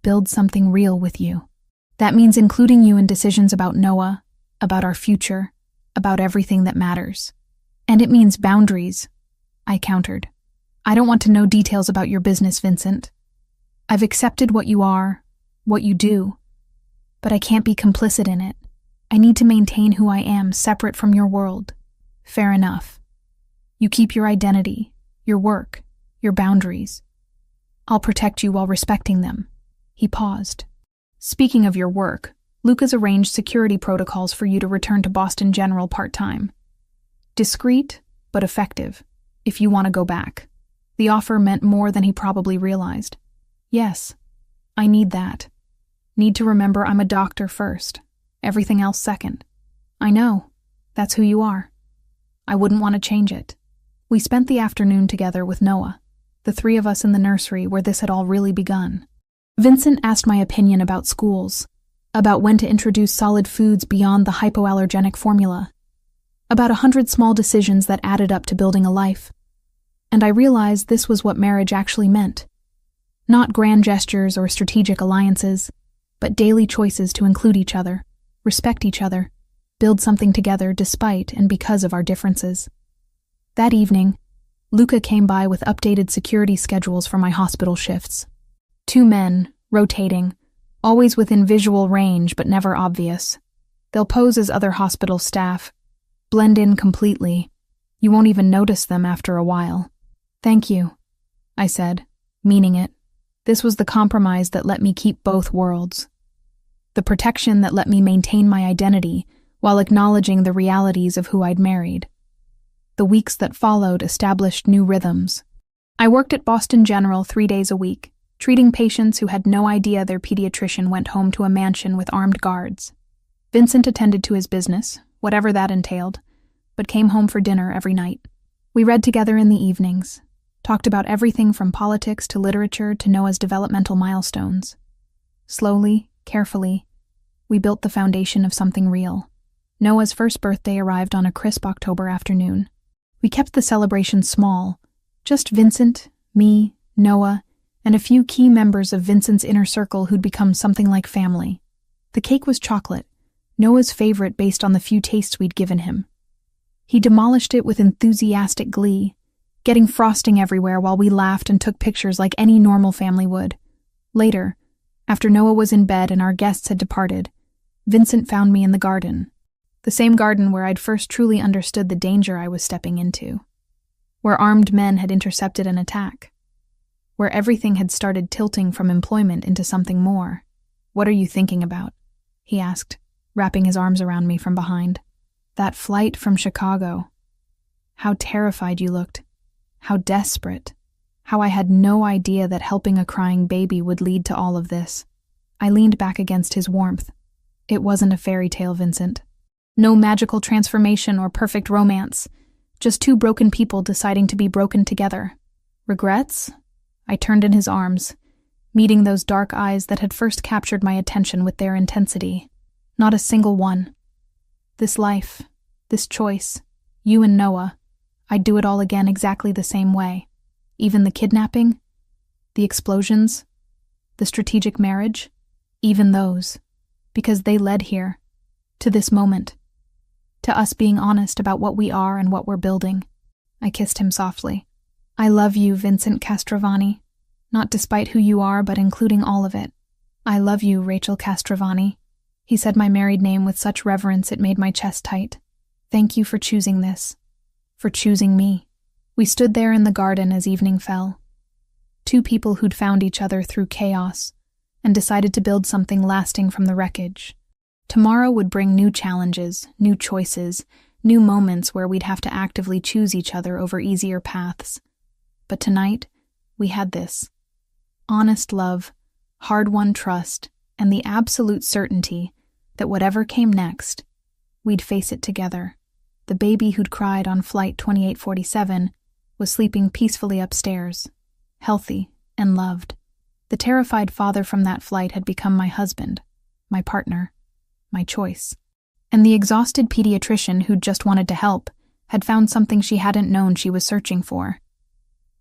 S1: Build something real with you. That means including you in decisions about Noah, about our future, about everything that matters. And it means boundaries, I countered. I don't want to know details about your business, Vincent. I've accepted what you are, what you do, but I can't be complicit in it. I need to maintain who I am separate from your world. Fair enough. You keep your identity, your work, your boundaries. I'll protect you while respecting them. He paused. Speaking of your work, Luca's arranged security protocols for you to return to Boston General part-time. Discreet, but effective, if you want to go back. The offer meant more than he probably realized. Yes, I need that. Need to remember I'm a doctor first, everything else second. I know, that's who you are. I wouldn't want to change it. We spent the afternoon together with Noah, the three of us in the nursery where this had all really begun. Vincent asked my opinion about schools, about when to introduce solid foods beyond the hypoallergenic formula, about 100 small decisions that added up to building a life. And I realized this was what marriage actually meant. Not grand gestures or strategic alliances, but daily choices to include each other, respect each other, build something together despite and because of our differences. That evening, Luca came by with updated security schedules for my hospital shifts. 2 men, rotating, always within visual range but never obvious. They'll pose as other hospital staff, blend in completely. You won't even notice them after a while. Thank you, I said, meaning it. This was the compromise that let me keep both worlds. The protection that let me maintain my identity while acknowledging the realities of who I'd married. The weeks that followed established new rhythms. I worked at Boston General 3 days a week, treating patients who had no idea their pediatrician went home to a mansion with armed guards. Vincent attended to his business, whatever that entailed, but came home for dinner every night. We read together in the evenings, talked about everything from politics to literature to Noah's developmental milestones. Slowly, carefully, we built the foundation of something real. Noah's first birthday arrived on a crisp October afternoon. We kept the celebration small, just Vincent, me, Noah, and a few key members of Vincent's inner circle who'd become something like family. The cake was chocolate, Noah's favorite based on the few tastes we'd given him. He demolished it with enthusiastic glee, getting frosting everywhere while we laughed and took pictures like any normal family would. Later, after Noah was in bed and our guests had departed, Vincent found me in the garden. The same garden where I'd first truly understood the danger I was stepping into. Where armed men had intercepted an attack. Where everything had started tilting from employment into something more. "What are you thinking about?" he asked, wrapping his arms around me from behind. "That flight from Chicago. How terrified you looked. How desperate. How I had no idea that helping a crying baby would lead to all of this." I leaned back against his warmth. It wasn't a fairy tale, Vincent. No magical transformation or perfect romance. Just 2 broken people deciding to be broken together. Regrets? I turned in his arms, meeting those dark eyes that had first captured my attention with their intensity. Not a single one. This life, this choice, you and Noah, I'd do it all again exactly the same way. Even the kidnapping, the explosions, the strategic marriage, even those, because they led here, to this moment, to us being honest about what we are and what we're building. I kissed him softly. "I love you, Vincent Castrovani. Not despite who you are, but including all of it. I love you, Rachel Castrovani." He said my married name with such reverence it made my chest tight. "Thank you for choosing this. For choosing me." We stood there in the garden as evening fell. 2 people who'd found each other through chaos and decided to build something lasting from the wreckage. Tomorrow would bring new challenges, new choices, new moments where we'd have to actively choose each other over easier paths. But tonight, we had this. Honest love, hard-won trust, and the absolute certainty that whatever came next, we'd face it together. The baby who'd cried on Flight 2847 was sleeping peacefully upstairs, healthy and loved. The terrified father from that flight had become my husband, my partner, my choice. And the exhausted pediatrician who'd just wanted to help had found something she hadn't known she was searching for.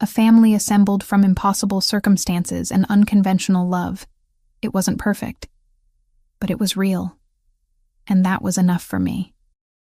S1: A family assembled from impossible circumstances and unconventional love. It wasn't perfect, but it was real. And that was enough for me.